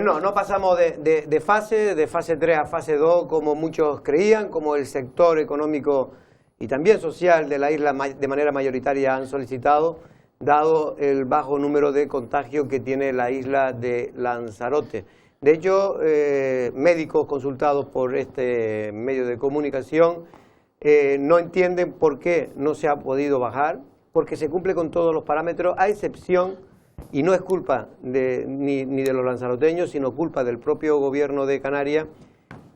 Pues no pasamos de fase 3 a fase 2 como muchos creían, como el sector económico y también social de la isla de manera mayoritaria han solicitado, dado el bajo número de contagios que tiene la isla de Lanzarote. De hecho, médicos consultados por este medio de comunicación no entienden por qué no se ha podido bajar, porque se cumple con todos los parámetros, a excepción, y no es culpa ni de los lanzaroteños, sino culpa del propio gobierno de Canarias,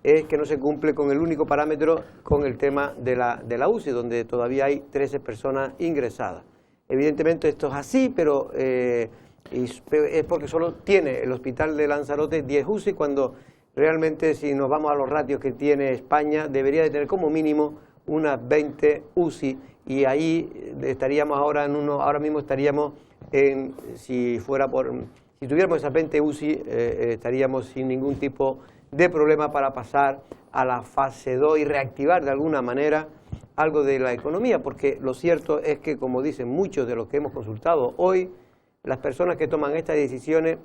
es que no se cumple con el único parámetro, con el tema de la UCI, donde todavía hay 13 personas ingresadas. Evidentemente esto es así, pero es porque solo tiene el hospital de Lanzarote 10 UCI, cuando realmente, si nos vamos a los ratios que tiene España, debería de tener como mínimo unas 20 UCI, y ahí estaríamos ahora mismo estaríamos si tuviéramos esas 20 UCI, estaríamos sin ningún tipo de problema para pasar a la fase 2 y reactivar de alguna manera algo de la economía, porque lo cierto es que, como dicen muchos de los que hemos consultado hoy, las personas que toman estas decisiones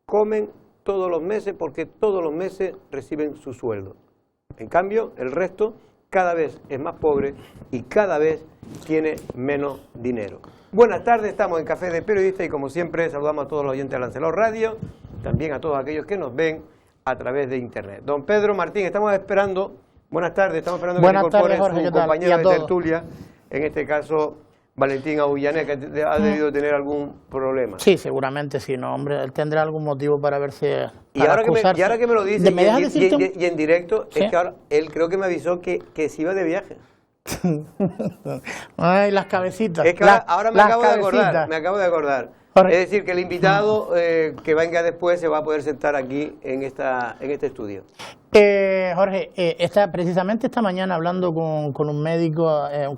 comen todos los meses porque todos los meses reciben su sueldo. En cambio, el resto cada vez es más pobre y cada vez tiene menos dinero. Buenas tardes, estamos en Café de Periodistas y como siempre saludamos a todos los oyentes de Lancelot Radio, también a todos aquellos que nos ven a través de internet. Don Pedro Martín, estamos esperando, buenas tardes, estamos esperando que se incorpore su compañero de tertulia, en este caso Valentín Agullané, que ha debido tener algún problema. Sí, seguramente sí, no, hombre, él tendrá algún motivo para verse. Y ahora que me lo dice, y en directo, ¿sí? Es que ahora él creo que me avisó que se iba de viaje. Ay, las cabecitas. Es que ahora me acabo de acordar. Es decir, que el invitado que venga después se va a poder sentar aquí en este estudio. Jorge, precisamente esta mañana hablando con un médico,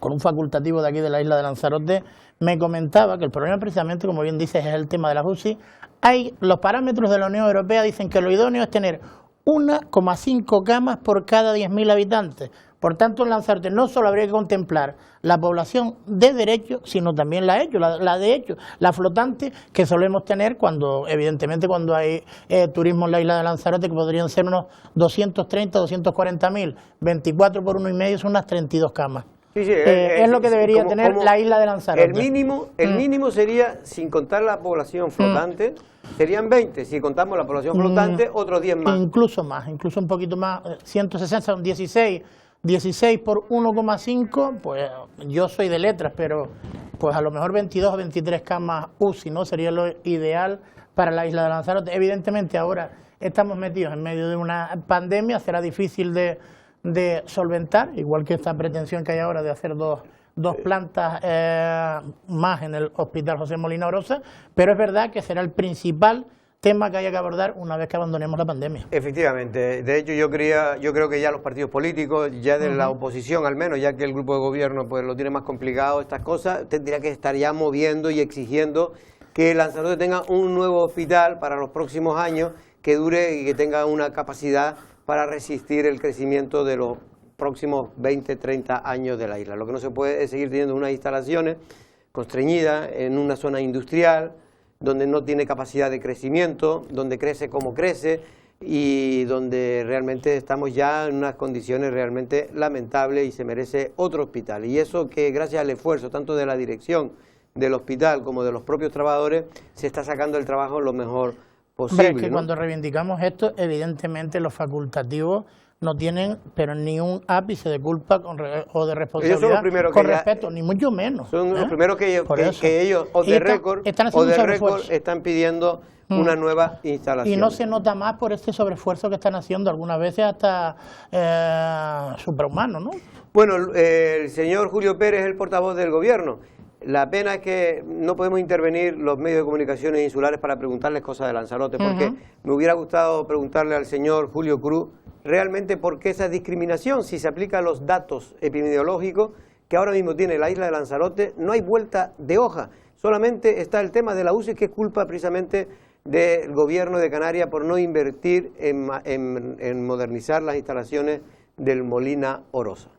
con un facultativo de aquí de la isla de Lanzarote, me comentaba que el problema precisamente, como bien dices, es el tema de las UCI. Los parámetros de la Unión Europea dicen que lo idóneo es tener 1,5 camas por cada 10.000 habitantes. Por tanto, en Lanzarote no solo habría que contemplar la población de derecho, sino también la de hecho, la flotante que solemos tener evidentemente cuando hay turismo en la isla de Lanzarote, que podrían ser unos 230, 240.000, 24 por 1,5 son unas 32 camas. Sí, es lo que debería tener la isla de Lanzarote. El mínimo sería, sin contar la población flotante, serían 20, si contamos la población flotante, otros 10 más. Incluso un poquito más, 160 son 16 por 1,5, pues yo soy de letras, pero pues a lo mejor 22 o 23 camas UCI, ¿no? Sería lo ideal para la isla de Lanzarote. Evidentemente ahora estamos metidos en medio de una pandemia, será difícil de solventar, igual que esta pretensión que hay ahora de hacer dos plantas más en el Hospital José Molina Orosa, pero es verdad que será el principal tema que haya que abordar una vez que abandonemos la pandemia. Efectivamente, de hecho yo creo que ya los partidos políticos, ya de la oposición al menos, ya que el grupo de gobierno pues lo tiene más complicado, estas cosas, tendría que estar ya moviendo y exigiendo que Lanzarote tenga un nuevo hospital para los próximos años, que dure y que tenga una capacidad para resistir el crecimiento de los próximos 20, 30 años de la isla. Lo que no se puede es seguir teniendo unas instalaciones constreñidas en una zona industrial, donde no tiene capacidad de crecimiento, donde crece como crece y donde realmente estamos ya en unas condiciones realmente lamentables y se merece otro hospital. Y eso que gracias al esfuerzo tanto de la dirección del hospital como de los propios trabajadores se está sacando el trabajo lo mejor posible. Hombre, es que cuando reivindicamos esto, evidentemente los facultativos no tienen pero ni un ápice de culpa o de responsabilidad con respeto, ni mucho menos. Son los primeros que ellos o de récord están pidiendo una nueva instalación. Y no se nota más por este sobreesfuerzo que están haciendo, algunas veces hasta superhumano, ¿no? Bueno, el señor Julio Pérez es el portavoz del gobierno. La pena es que no podemos intervenir los medios de comunicaciones insulares para preguntarles cosas de Lanzarote, porque me hubiera gustado preguntarle al señor Julio Cruz realmente por qué esa discriminación, si se aplica a los datos epidemiológicos que ahora mismo tiene la isla de Lanzarote, no hay vuelta de hoja, solamente está el tema de la UCI, que es culpa precisamente del gobierno de Canarias por no invertir en modernizar las instalaciones del Molina Orosa.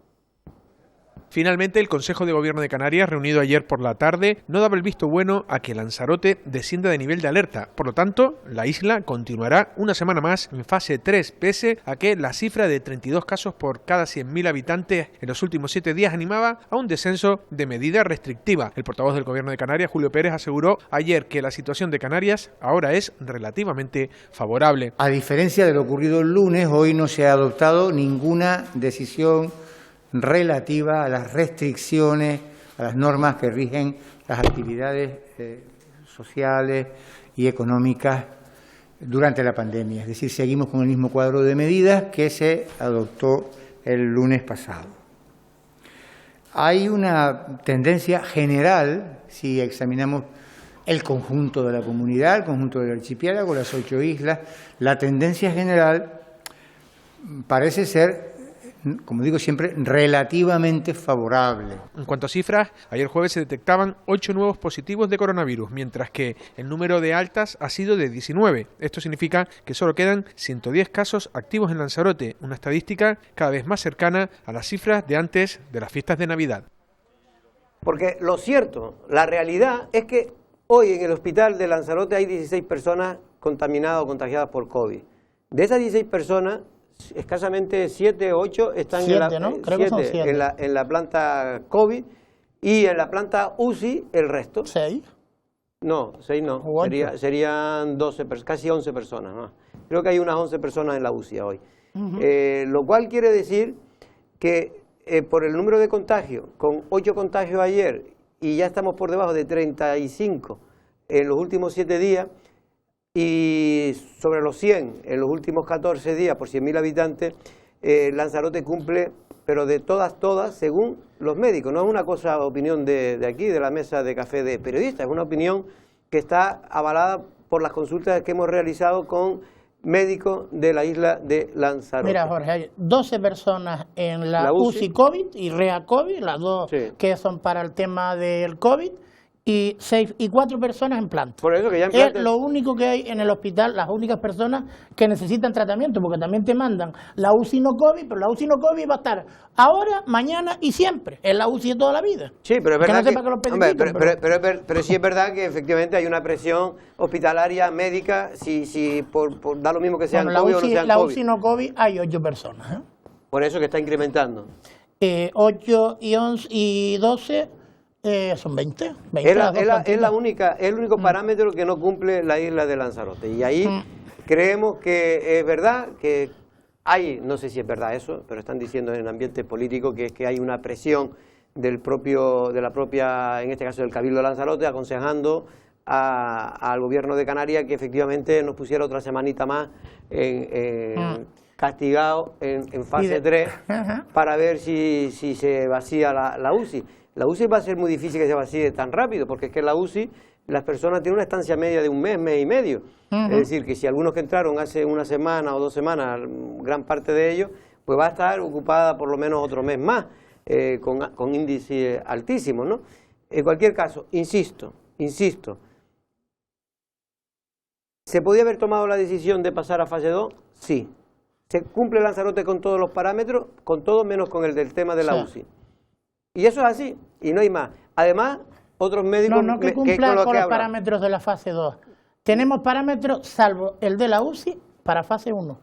Finalmente, el Consejo de Gobierno de Canarias, reunido ayer por la tarde, no daba el visto bueno a que Lanzarote descienda de nivel de alerta. Por lo tanto, la isla continuará una semana más en fase 3, pese a que la cifra de 32 casos por cada 100.000 habitantes en los últimos 7 días animaba a un descenso de medida restrictiva. El portavoz del Gobierno de Canarias, Julio Pérez, aseguró ayer que la situación de Canarias ahora es relativamente favorable. A diferencia de lo ocurrido el lunes, hoy no se ha adoptado ninguna decisión relativa a las restricciones, a las normas que rigen las actividades sociales y económicas durante la pandemia. Es decir, seguimos con el mismo cuadro de medidas que se adoptó el lunes pasado. Hay una tendencia general, si examinamos el conjunto de la comunidad, el conjunto del archipiélago, las 8 islas, la tendencia general parece ser, como digo siempre, relativamente favorable. En cuanto a cifras, ayer jueves se detectaban 8 nuevos positivos de coronavirus, mientras que el número de altas ha sido de 19. Esto significa que solo quedan 110 casos activos en Lanzarote, una estadística cada vez más cercana a las cifras de antes de las fiestas de Navidad. Porque lo cierto, la realidad es que hoy en el hospital de Lanzarote hay 16 personas contaminadas o contagiadas por COVID. De esas 16 personas, escasamente 7 o 8 están en la planta COVID y en la planta UCI el resto. ¿6? No, 6 no. Serían 12, casi 11 personas más. Creo que hay unas 11 personas en la UCI hoy. Lo cual quiere decir que por el número de contagios, con 8 contagios ayer y ya estamos por debajo de 35 en los últimos 7 días y sobre los 100 en los últimos 14 días por 100.000 habitantes, Lanzarote cumple, pero de todas, según los médicos. No es una cosa, opinión de aquí, de la mesa de café de periodistas, es una opinión que está avalada por las consultas que hemos realizado con médicos de la isla de Lanzarote. Mira, Jorge, hay 12 personas en la UCI COVID y REA COVID, las dos que son para el tema del COVID, y 4 personas en planta. Por eso que ya en planta es lo único que hay en el hospital, las únicas personas que necesitan tratamiento, porque también te mandan la UCI no COVID, pero la UCI no COVID va a estar ahora, mañana y siempre. Es la UCI de toda la vida. Sí, pero es verdad pero sí es verdad que efectivamente hay una presión hospitalaria médica, si da lo mismo que sean COVID o no sean COVID. La UCI no COVID hay 8 personas. Por eso que está incrementando. 8 y 11 y 12... son 20. Es la única, el único parámetro que no cumple la isla de Lanzarote. Y ahí creemos que es verdad que hay, no sé si es verdad eso, pero están diciendo en el ambiente político que es que hay una presión de la propia, en este caso del Cabildo de Lanzarote, aconsejando al gobierno de Canarias que efectivamente nos pusiera otra semanita más castigado en fase 3 para ver si se vacía la UCI. La UCI va a ser muy difícil que se vacíe tan rápido, porque es que en la UCI las personas tienen una estancia media de un mes, mes y medio. Es decir, que si algunos que entraron hace una semana o 2 semanas, gran parte de ellos, pues va a estar ocupada por lo menos otro mes más, con índices altísimos, ¿no? En cualquier caso, insisto, ¿se podía haber tomado la decisión de pasar a fase 2? Sí. ¿Se cumple Lanzarote con todos los parámetros? Con todo menos con el del tema de la UCI. Y eso es así, y no hay más. Además, otros médicos... No que cumplan con los parámetros de la fase 2. Tenemos parámetros, salvo el de la UCI, para fase 1.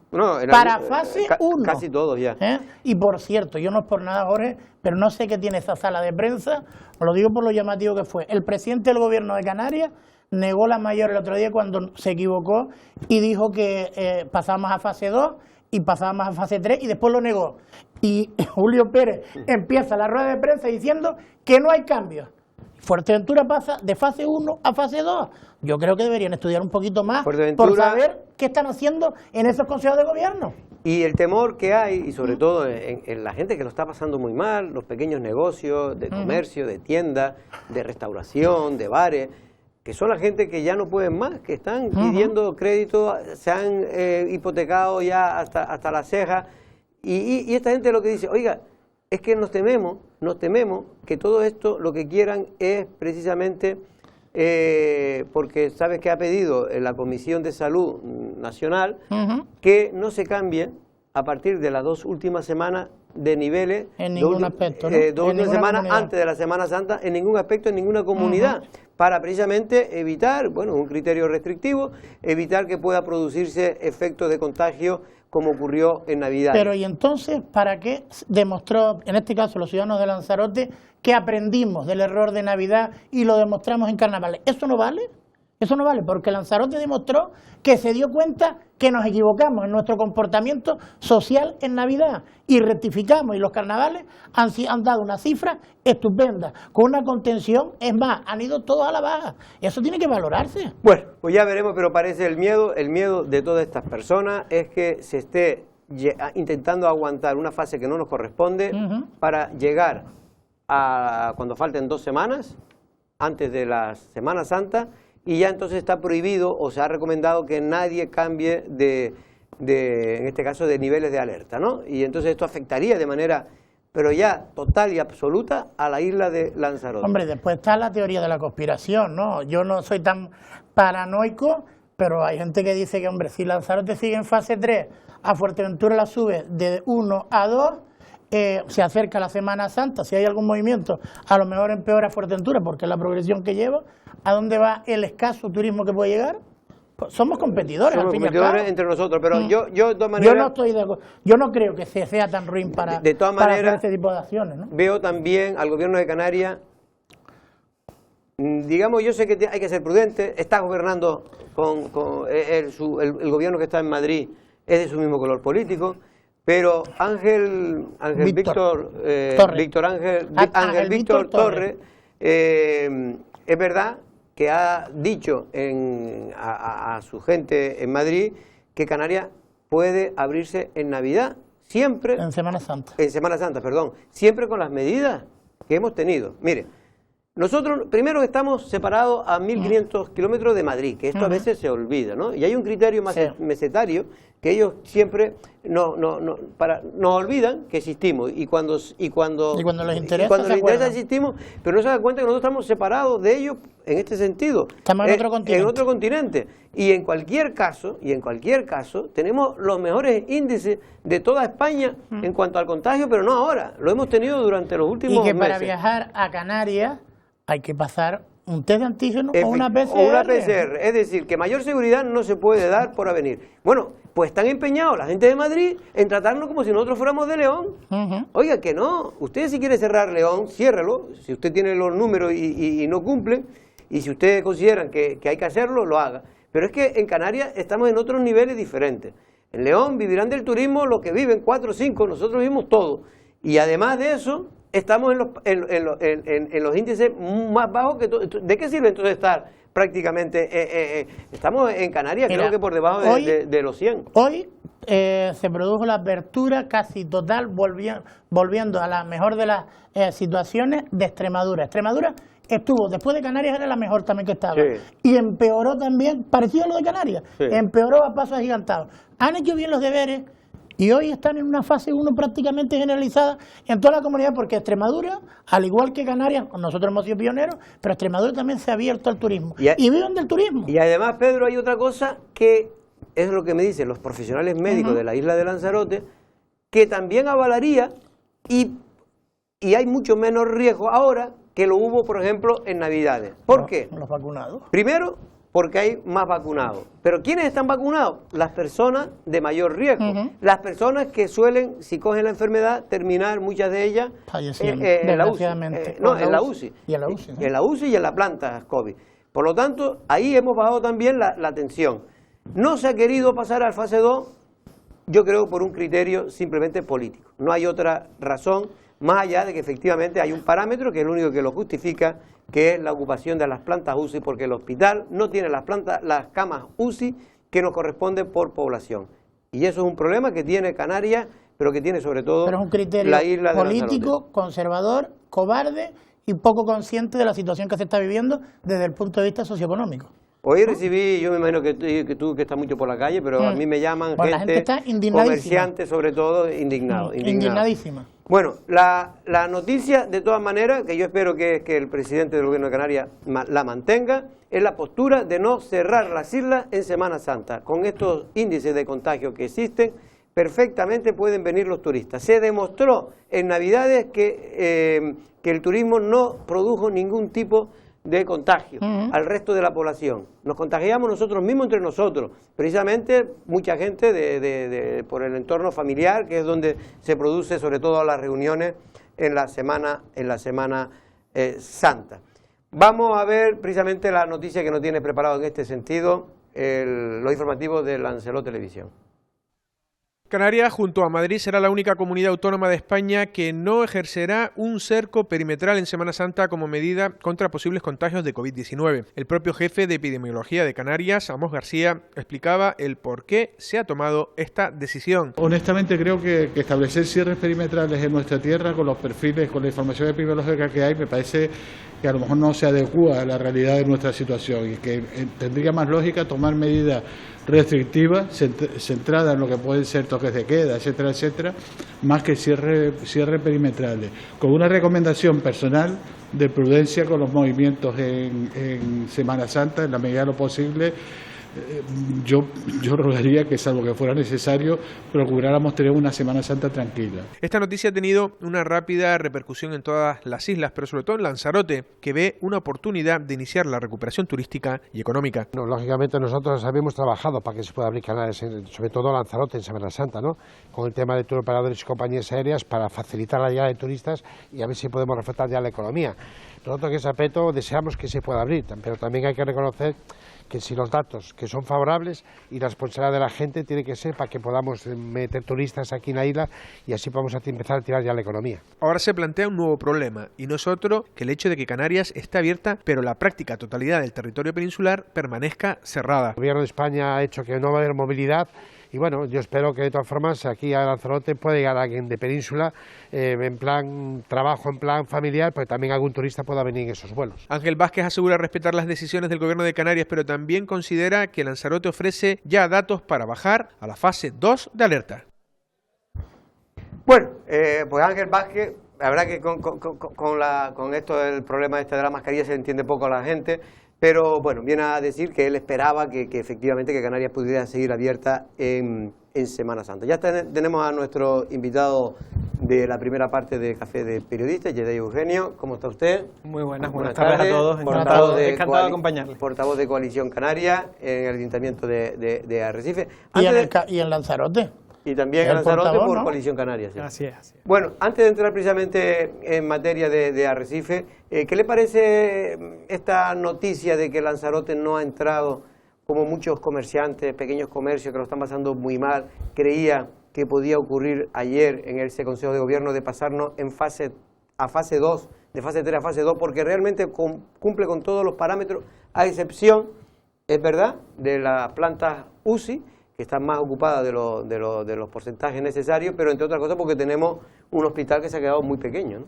Para fase 1. Casi todos ya. Y por cierto, yo no es por nada, Jorge, pero no sé qué tiene esa sala de prensa, os lo digo por lo llamativo que fue. El presidente del gobierno de Canarias negó la mayor el otro día cuando se equivocó y dijo que pasábamos a fase 2 y pasábamos a fase 3 y después lo negó. Y Julio Pérez empieza la rueda de prensa diciendo que no hay cambios. Fuerteventura pasa de fase 1 a fase 2. Yo creo que deberían estudiar un poquito más por saber qué están haciendo en esos consejos de gobierno. Y el temor que hay, y sobre todo en la gente que lo está pasando muy mal, los pequeños negocios de comercio, de tiendas, de restauración, de bares, que son la gente que ya no pueden más, que están pidiendo crédito, se han hipotecado ya hasta las cejas. Y esta gente lo que dice, oiga, es que nos tememos que todo esto lo que quieran es precisamente, porque sabes que ha pedido la Comisión de Salud Nacional que no se cambie a partir de las 2 últimas semanas de niveles en ningún aspecto, ¿no? dos semanas antes de la Semana Santa, en ningún aspecto, en ninguna comunidad, para precisamente evitar, bueno, un criterio restrictivo, evitar que pueda producirse efectos de contagio como ocurrió en Navidad. Pero ¿y entonces para qué demostró, en este caso los ciudadanos de Lanzarote, que aprendimos del error de Navidad y lo demostramos en carnavales? ¿Eso no vale? Eso no vale, porque Lanzarote demostró que se dio cuenta que nos equivocamos en nuestro comportamiento social en Navidad y rectificamos, y los carnavales han dado una cifra estupenda, con una contención, es más, han ido todos a la baja. Eso tiene que valorarse. Bueno, pues ya veremos, pero parece el miedo de todas estas personas es que se esté intentando aguantar una fase que no nos corresponde para llegar a cuando falten 2 semanas, antes de la Semana Santa, y ya entonces está prohibido o se ha recomendado que nadie cambie en este caso, de niveles de alerta, ¿no? Y entonces esto afectaría de manera, pero ya total y absoluta, a la isla de Lanzarote. Hombre, después está la teoría de la conspiración, ¿no? Yo no soy tan paranoico, pero hay gente que dice que, hombre, si Lanzarote sigue en fase 3, a Fuerteventura la sube de 1 a 2, se acerca la Semana Santa, si hay algún movimiento, a lo mejor empeora Fuerteventura, porque es la progresión que lleva. ¿A dónde va el escaso turismo que puede llegar? Pues somos competidores. Somos competidores entre nosotros, pero yo de todas maneras... Yo no estoy de acuerdo. Yo no creo que sea tan ruin para hacer este tipo de acciones, ¿no? Veo también al gobierno de Canarias, digamos, yo sé que hay que ser prudente, está gobernando el gobierno que está en Madrid es de su mismo color político, pero Ángel Víctor Torres, es verdad que ha dicho a su gente en Madrid que Canarias puede abrirse en Navidad, siempre... En Semana Santa. En Semana Santa, perdón. Siempre con las medidas que hemos tenido. Mire, nosotros primero estamos separados a 1.500 kilómetros de Madrid, que esto a veces se olvida, ¿no? Y hay un criterio mesetario que ellos siempre nos olvidan que existimos y cuando les interesa existimos, pero no se dan cuenta que nosotros estamos separados de ellos en este sentido. Estamos en otro continente. En otro continente. Y en cualquier caso tenemos los mejores índices de toda España en cuanto al contagio, pero no ahora, lo hemos tenido durante los últimos meses. Y que para viajar a Canarias hay que pasar un test de antígeno o una PCR. O una PCR, es decir, que mayor seguridad no se puede dar por avenir. Bueno, pues están empeñados la gente de Madrid en tratarnos como si nosotros fuéramos de León. Oiga, que no, usted si quiere cerrar León, ciérrelo, si usted tiene los números y no cumplen, y si ustedes consideran que hay que hacerlo, lo haga. Pero es que en Canarias estamos en otros niveles diferentes. En León vivirán del turismo los que viven 4 o 5, nosotros vivimos todo. Y además de eso, estamos en los índices más bajos. ¿De qué sirve entonces estar prácticamente? Estamos en Canarias, creo que por debajo de los 100. Hoy se produjo la apertura casi total, volviendo a la mejor de las situaciones de Extremadura. Extremadura estuvo, después de Canarias era la mejor también que estaba. Sí. Y empeoró también, parecido a lo de Canarias, empeoró a pasos agigantados. Han hecho bien los deberes y hoy están en una fase 1 prácticamente generalizada en toda la comunidad, porque Extremadura, al igual que Canarias, nosotros hemos sido pioneros, pero Extremadura también se ha abierto al turismo. Y viven del turismo. Y además, Pedro, hay otra cosa que es lo que me dicen los profesionales médicos de la isla de Lanzarote, que también avalaría y hay mucho menos riesgo ahora que lo hubo, por ejemplo, en Navidades. ¿Por qué? Los vacunados. Primero, porque hay más vacunados. Pero ¿quiénes están vacunados? Las personas de mayor riesgo. Las personas que suelen, si cogen la enfermedad, terminar muchas de ellas en la UCI. En la UCI. Y en la UCI. En la UCI y en la planta COVID. Por lo tanto, ahí hemos bajado también la tensión. No se ha querido pasar al fase 2, yo creo, por un criterio simplemente político. No hay otra razón, más allá de que efectivamente hay un parámetro que es el único que lo justifica, que es la ocupación de las plantas UCI, porque el hospital no tiene las camas UCI que nos corresponden por población. Y eso es un problema que tiene Canarias, pero que tiene sobre todo pero es un criterio la isla de político, Lanzarote. Conservador, cobarde y poco consciente de la situación que se está viviendo desde el punto de vista socioeconómico. Hoy recibí, yo me imagino que tú que estás mucho por la calle, pero a mí me llaman gente comerciantes sobre todo, indignadísima. Bueno, la noticia, de todas maneras, que yo espero que el presidente del Gobierno de Canarias la mantenga, es la postura de no cerrar las islas en Semana Santa. Con estos índices de contagio que existen, perfectamente pueden venir los turistas. Se demostró en Navidades que el turismo no produjo ningún tipo de contagio al resto de la población. Nos contagiamos nosotros mismos entre nosotros, precisamente mucha gente por el entorno familiar, que es donde se produce sobre todo las reuniones en la Semana Santa. Vamos a ver precisamente la noticia que nos tiene preparado en este sentido, los informativos de Lancelot Televisión. Canarias, junto a Madrid, será la única comunidad autónoma de España que no ejercerá un cerco perimetral en Semana Santa como medida contra posibles contagios de COVID-19. El propio jefe de epidemiología de Canarias, Amos García, explicaba el por qué se ha tomado esta decisión. Honestamente creo que establecer cierres perimetrales en nuestra tierra con los perfiles, con la información epidemiológica que hay, me parece que a lo mejor no se adecua a la realidad de nuestra situación y que tendría más lógica tomar medidas restrictivas, centradas en lo que pueden ser toques de queda, etcétera, etcétera, más que cierre perimetrales, con una recomendación personal de prudencia con los movimientos en Semana Santa, en la medida de lo posible. Yo rogaría que, salvo que fuera necesario, procuráramos tener una Semana Santa tranquila. Esta noticia ha tenido una rápida repercusión en todas las islas, pero sobre todo en Lanzarote, que ve una oportunidad de iniciar la recuperación turística y económica. No, lógicamente nosotros habíamos trabajado para que se pueda abrir Canarias, sobre todo Lanzarote en Semana Santa, ¿no? Con el tema de turoperadores y compañías aéreas para facilitar la llegada de turistas y a ver si podemos reflejar ya la economía. Nosotros en ese aspecto deseamos que se pueda abrir, pero también hay que reconocer que si los datos que son favorables y la responsabilidad de la gente tiene que ser para que podamos meter turistas aquí en la isla y así podamos empezar a tirar ya la economía. Ahora se plantea un nuevo problema y no es otro que el hecho de que Canarias esté abierta pero la práctica totalidad del territorio peninsular permanezca cerrada. El gobierno de España ha hecho que no va a haber movilidad. Y bueno, yo espero que de todas formas aquí a Lanzarote pueda llegar alguien de península en plan trabajo, en plan familiar, pero también algún turista pueda venir en esos vuelos. Ángel Vázquez asegura respetar las decisiones del gobierno de Canarias, pero también considera que Lanzarote ofrece ya datos para bajar a la fase 2 de alerta. Bueno, pues Ángel Vázquez, la verdad que con esto del problema de la mascarilla se entiende poco a la gente. Pero bueno, viene a decir que él esperaba que efectivamente que Canarias pudiera seguir abierta en Semana Santa. Ya tenemos a nuestro invitado de la primera parte de Café de Periodistas, Yedey Eugenio. ¿Cómo está usted? Muy buenas tardes a todos. Encantado de acompañarles. Portavoz de Coalición Canaria en el Ayuntamiento de Arrecife. ¿Y en Lanzarote? Y también en Lanzarote por Coalición Canaria. Sí. Así es. Bueno, antes de entrar precisamente en materia de Arrecife, ¿qué le parece esta noticia de que Lanzarote no ha entrado, como muchos comerciantes, pequeños comercios que lo están pasando muy mal, creía que podía ocurrir ayer en ese Consejo de Gobierno de pasarnos a fase 2, de fase 3 a fase 2, porque realmente cumple con todos los parámetros, a excepción, es verdad, de las plantas UCI, que están más ocupadas de los porcentajes necesarios, pero entre otras cosas porque tenemos un hospital que se ha quedado muy pequeño, ¿no?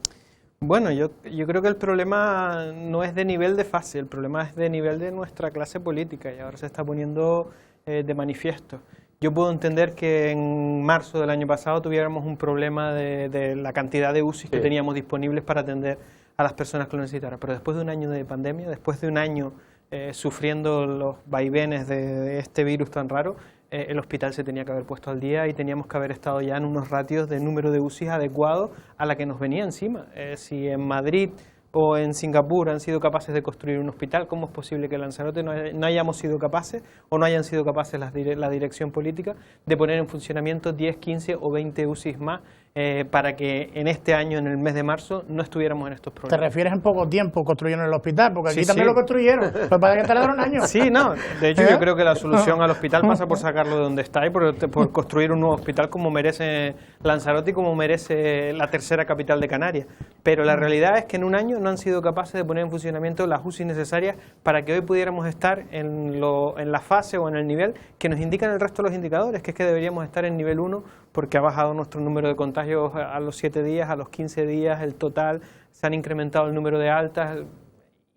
Bueno, yo creo que el problema no es de nivel de fase, el problema es de nivel de nuestra clase política y ahora se está poniendo de manifiesto. Yo puedo entender que en marzo del año pasado tuviéramos un problema de la cantidad de UCI que teníamos disponibles para atender a las personas que lo necesitaran, pero después de un año de pandemia, después de un año sufriendo los vaivenes de este virus tan raro, el hospital se tenía que haber puesto al día y teníamos que haber estado ya en unos ratios de número de UCI adecuados a la que nos venía encima. Si en Madrid o en Singapur han sido capaces de construir un hospital, ¿cómo es posible que en Lanzarote no hayamos sido capaces o no hayan sido capaces la dirección política de poner en funcionamiento 10, 15 o 20 UCIs más para que en este año, en el mes de marzo, no estuviéramos en estos problemas? ¿Te refieres en poco tiempo construyeron el hospital? Porque aquí también lo construyeron, pero para que tardaron años. Sí, no, de hecho yo creo que la solución al hospital pasa por sacarlo de donde está y por construir un nuevo hospital como merece Lanzarote y como merece la tercera capital de Canarias. Pero la realidad es que en un año no han sido capaces de poner en funcionamiento las UCI necesarias para que hoy pudiéramos estar en la fase o en el nivel que nos indican el resto de los indicadores, que es que deberíamos estar en nivel 1 porque ha bajado nuestro número de contagios a los 7 días, a los 15 días, el total, se han incrementado el número de altas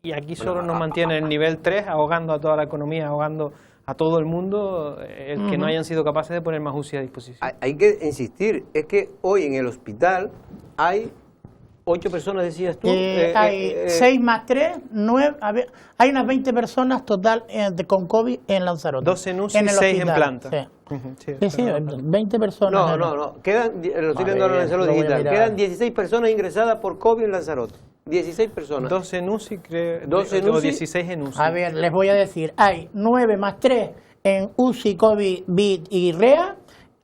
y aquí solo nos mantiene el nivel 3, ahogando a toda la economía, ahogando a todo el mundo, el que no hayan sido capaces de poner más UCI a disposición. Hay que insistir, es que hoy en el hospital hay 8 personas decías tú. Hay 6 más 3, 9, hay unas 20 personas total con COVID en Lanzarote. 12 en UCI el y 6 en hospital. planta. Sí. Sí, 20 personas. No. Quedan, lo estoy viendo ahora en el Salud Digital. Quedan 16 personas ingresadas por COVID en Lanzarote. 16 personas. 12 en UCI, creo. 12 en o UCI. 16 en UCI. A ver, les voy a decir, hay 9 más 3 en UCI, COVID, BID y REA.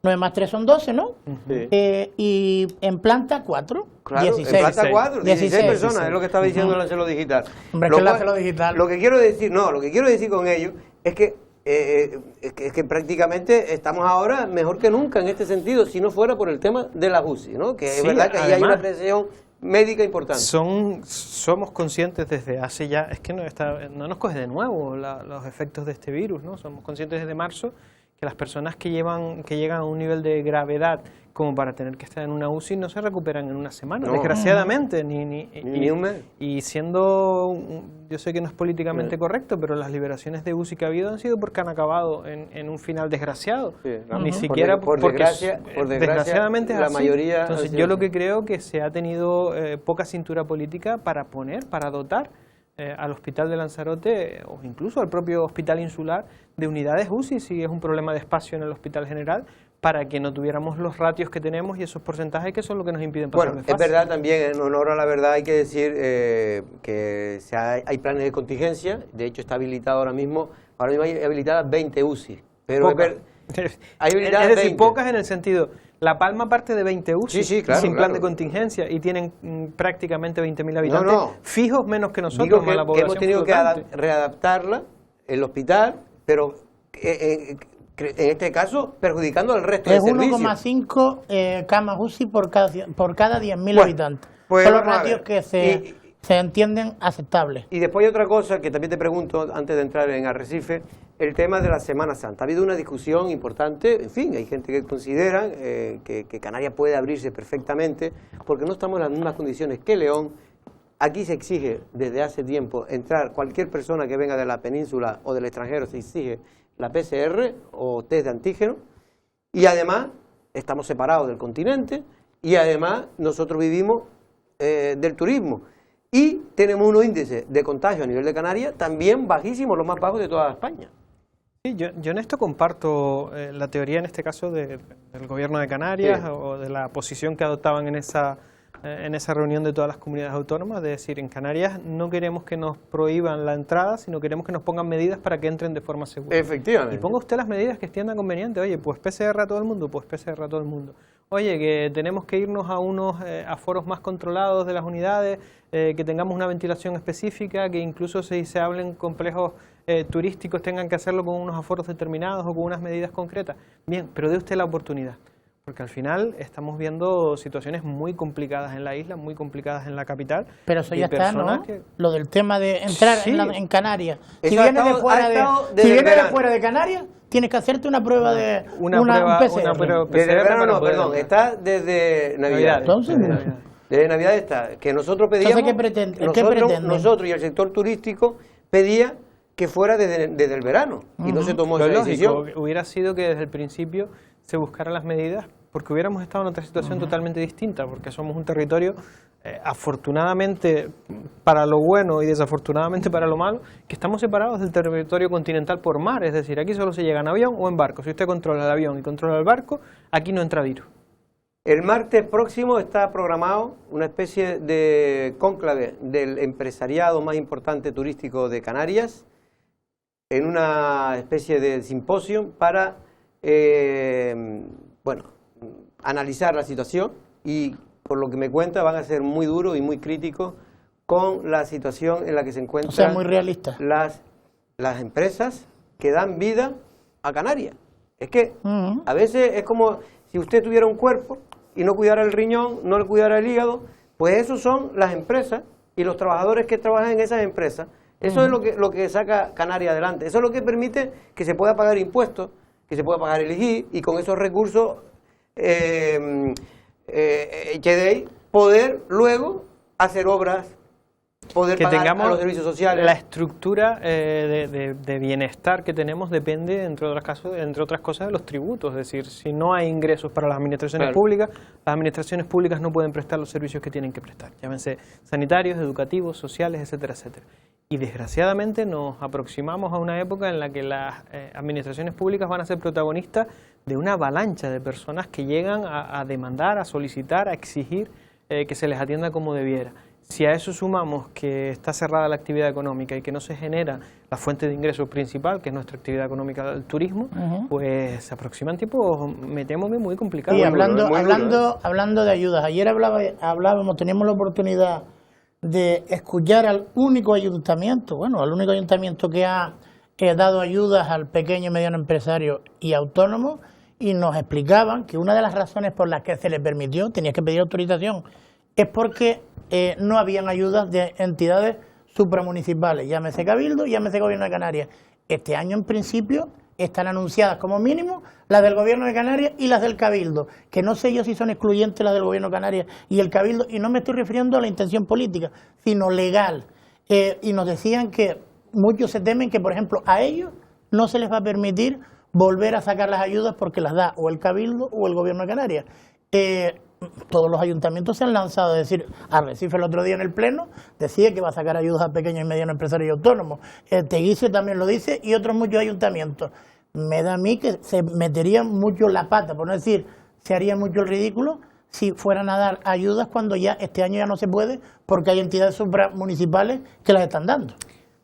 9 más 3 son 12, ¿no? Sí. Y en planta 4. Claro, 16. en planta 4, 16 personas, 16. es lo que estaba diciendo el Celo Digital. Hombre, que el Celo Digital. Lo que quiero decir con ello es que prácticamente estamos ahora mejor que nunca en este sentido, si no fuera por el tema de la UCI, ¿no? Que es Sí, verdad que ahí hay además, una presión médica importante. Somos conscientes desde hace ya, es que no nos coge de nuevo los efectos de este virus, ¿no? Somos conscientes desde marzo que las personas que llegan a un nivel de gravedad como para tener que estar en una UCI no se recuperan en una semana, No. desgraciadamente, Ni un mes. Y siendo, yo sé que no es políticamente correcto, pero las liberaciones de UCI que ha habido han sido porque han acabado en un final desgraciado. Sí, Ni siquiera por porque desgracia, desgraciadamente es la así. mayoría. Entonces yo lo que creo que se ha tenido poca cintura política para dotar al hospital de Lanzarote o incluso al propio hospital insular de unidades UCI si es un problema de espacio en el hospital general, para que no tuviéramos los ratios que tenemos y esos porcentajes que son lo que nos impiden pasar de fase. Es verdad también, en honor a la verdad hay que decir que hay planes de contingencia, de hecho está habilitado ahora mismo hay habilitadas 20 UCI, pero hay habilitadas es decir, 20. pocas en el sentido, La Palma parte de 20 UCI Sí, claro, sin plan claro. de contingencia y tienen prácticamente 20.000 habitantes fijos menos que nosotros. Digo más la que población hemos tenido flotante. que readaptarla, el hospital, pero en este caso perjudicando al resto Es del servicio. 1,5 camas UCI por cada 10.000 Bueno, habitantes. pues Son los vamos a ratios ver. que se entienden aceptables. Y después hay otra cosa que también te pregunto antes de entrar en Arrecife, el tema de la Semana Santa. Ha habido una discusión importante, en fin, hay gente que considera que Canarias puede abrirse perfectamente porque no estamos en las mismas condiciones que León. Aquí se exige desde hace tiempo entrar, cualquier persona que venga de la península o del extranjero se exige la PCR o test de antígeno y además estamos separados del continente y además nosotros vivimos del turismo. Y tenemos unos índices de contagio a nivel de Canarias también bajísimos, los más bajos de toda España. Sí, yo en esto comparto la teoría, en este caso, del gobierno de Canarias o de la posición que adoptaban en esa reunión de todas las comunidades autónomas, de decir, en Canarias no queremos que nos prohíban la entrada, sino queremos que nos pongan medidas para que entren de forma segura. Efectivamente. Y ponga usted las medidas que entienda conveniente. Oye, pues PCR a todo el mundo, pues PCR a todo el mundo. Oye, que tenemos que irnos a unos aforos más controlados de las unidades, que tengamos una ventilación específica, que incluso si se hablen complejos turísticos tengan que hacerlo con unos aforos determinados o con unas medidas concretas. Bien, pero dé usted la oportunidad, porque al final estamos viendo situaciones muy complicadas en la isla, muy complicadas en la capital. Pero eso y ya está, ¿no? personas que- Lo del tema de entrar Sí. en Canarias. Si Eso ha vienes de estado- fuera ha de, estado si desde el vienes de verano. fuera de Canarias, tienes que hacerte una prueba de un PCR. prueba Desde el verano para no, poder perdón, entrar. está desde Navidad. Entonces, Desde Navidad está, que nosotros pedíamos, Entonces, ¿qué pretenden? nosotros y el sector turístico pedía que fuera desde el verano y no se tomó Lo esa lógico decisión. hubiera sido que desde el principio se buscaran las medidas, porque hubiéramos estado en otra situación totalmente distinta, porque somos un territorio, afortunadamente para lo bueno y desafortunadamente para lo malo, que estamos separados del territorio continental por mar, es decir, aquí solo se llega en avión o en barco. Si usted controla el avión y controla el barco, aquí no entra virus. El martes próximo está programado una especie de cónclave del empresariado más importante turístico de Canarias, en una especie de simposio para analizar la situación y, por lo que me cuenta, van a ser muy duros y muy críticos con la situación en la que se O encuentran sea, muy realista. las empresas que dan vida a Canarias. Es que a veces es como si usted tuviera un cuerpo y no cuidara el riñón, no le cuidara el hígado, pues esos son las empresas y los trabajadores que trabajan en esas empresas. Eso es lo que saca Canarias adelante. Eso es lo que permite que se pueda pagar impuestos, que se pueda pagar el IGI y con esos recursos poder luego hacer obras poder pagar a los servicios sociales. La estructura de bienestar que tenemos depende, entre otras cosas, de los tributos. Es decir, si no hay ingresos para las administraciones públicas, las administraciones públicas no pueden prestar los servicios que tienen que prestar, llámense sanitarios, educativos, sociales, etcétera, etcétera. Y desgraciadamente nos aproximamos a una época en la que las administraciones públicas van a ser protagonistas de una avalancha de personas que llegan a demandar, a solicitar, a exigir que se les atienda como debiera. Si a eso sumamos que está cerrada la actividad económica y que no se genera la fuente de ingresos principal, que es nuestra actividad económica del turismo, pues se aproximan tiempos, me temo que muy complicados. Y hablando de ayudas, ayer teníamos la oportunidad de escuchar al único ayuntamiento que ha dado ayudas al pequeño y mediano empresario y autónomo, y nos explicaban que una de las razones por las que se les permitió, tenía que pedir autorización, es porque no habían ayudas de entidades supramunicipales, llámese Cabildo, llámese Gobierno de Canarias. Este año, en principio, están anunciadas como mínimo las del Gobierno de Canarias y las del Cabildo, que no sé yo si son excluyentes las del Gobierno de Canarias y el Cabildo, y no me estoy refiriendo a la intención política, sino legal. Y nos decían que muchos se temen que, por ejemplo, a ellos no se les va a permitir volver a sacar las ayudas porque las da o el Cabildo o el Gobierno de Canarias. Todos los ayuntamientos se han lanzado, es decir, Arrecife el otro día en el Pleno decía que va a sacar ayudas a pequeños y medianos empresarios y autónomos, Teguise también lo dice y otros muchos ayuntamientos. Me da a mí que se metería mucho la pata, por no decir, se haría mucho el ridículo si fueran a dar ayudas cuando ya este año ya no se puede porque hay entidades supramunicipales que las están dando.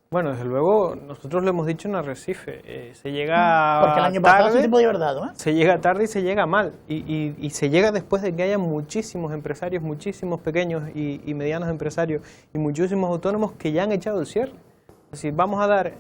Bueno, desde luego, nosotros lo hemos dicho en Arrecife, se llega porque el año pasado sí se podía haber dado, se llega tarde y se llega mal, y se llega después de que haya muchísimos empresarios, muchísimos pequeños y medianos empresarios y muchísimos autónomos que ya han echado el cierre. Es decir, vamos a dar,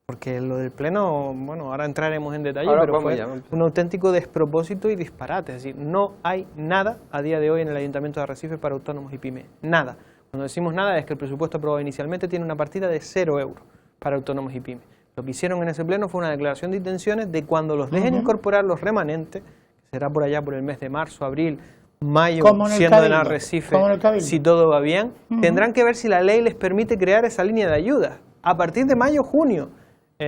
porque lo del Pleno, bueno, ahora entraremos en detalle, pero fue un auténtico despropósito y disparate. Es decir, no hay nada a día de hoy en el Ayuntamiento de Arrecife para autónomos y pymes, nada. Cuando decimos nada es que el presupuesto aprobado inicialmente tiene una partida de 0 euros para autónomos y pymes. Lo que hicieron en ese pleno fue una declaración de intenciones de cuando los dejen incorporar los remanentes, que será por allá por el mes de marzo, abril, mayo, siendo en Arrecife, si todo va bien, tendrán que ver si la ley les permite crear esa línea de ayuda. A partir de mayo, junio,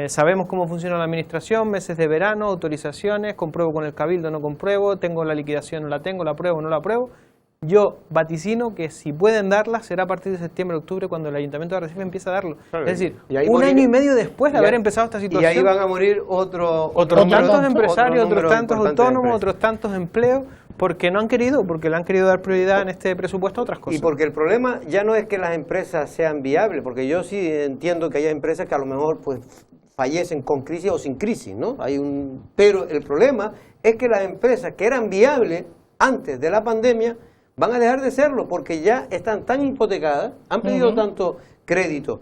sabemos cómo funciona la administración, meses de verano, autorizaciones, compruebo con el Cabildo, no compruebo, tengo la liquidación, no la tengo, la apruebo, no la apruebo. Yo vaticino que si pueden darla será a partir de septiembre, octubre, cuando el Ayuntamiento de Arrecife empieza a darlo. Es decir, un año y medio después de haber empezado esta situación. Y ahí van a morir otros tantos empresarios, otros tantos autónomos, otros tantos empleos, porque no han querido, porque le han querido dar prioridad en este presupuesto a otras cosas. Y porque el problema ya no es que las empresas sean viables, porque yo sí entiendo que hay empresas que a lo mejor pues fallecen con crisis o sin crisis, ¿no? Pero el problema es que las empresas que eran viables antes de la pandemia van a dejar de serlo porque ya están tan hipotecadas, han pedido tanto créditos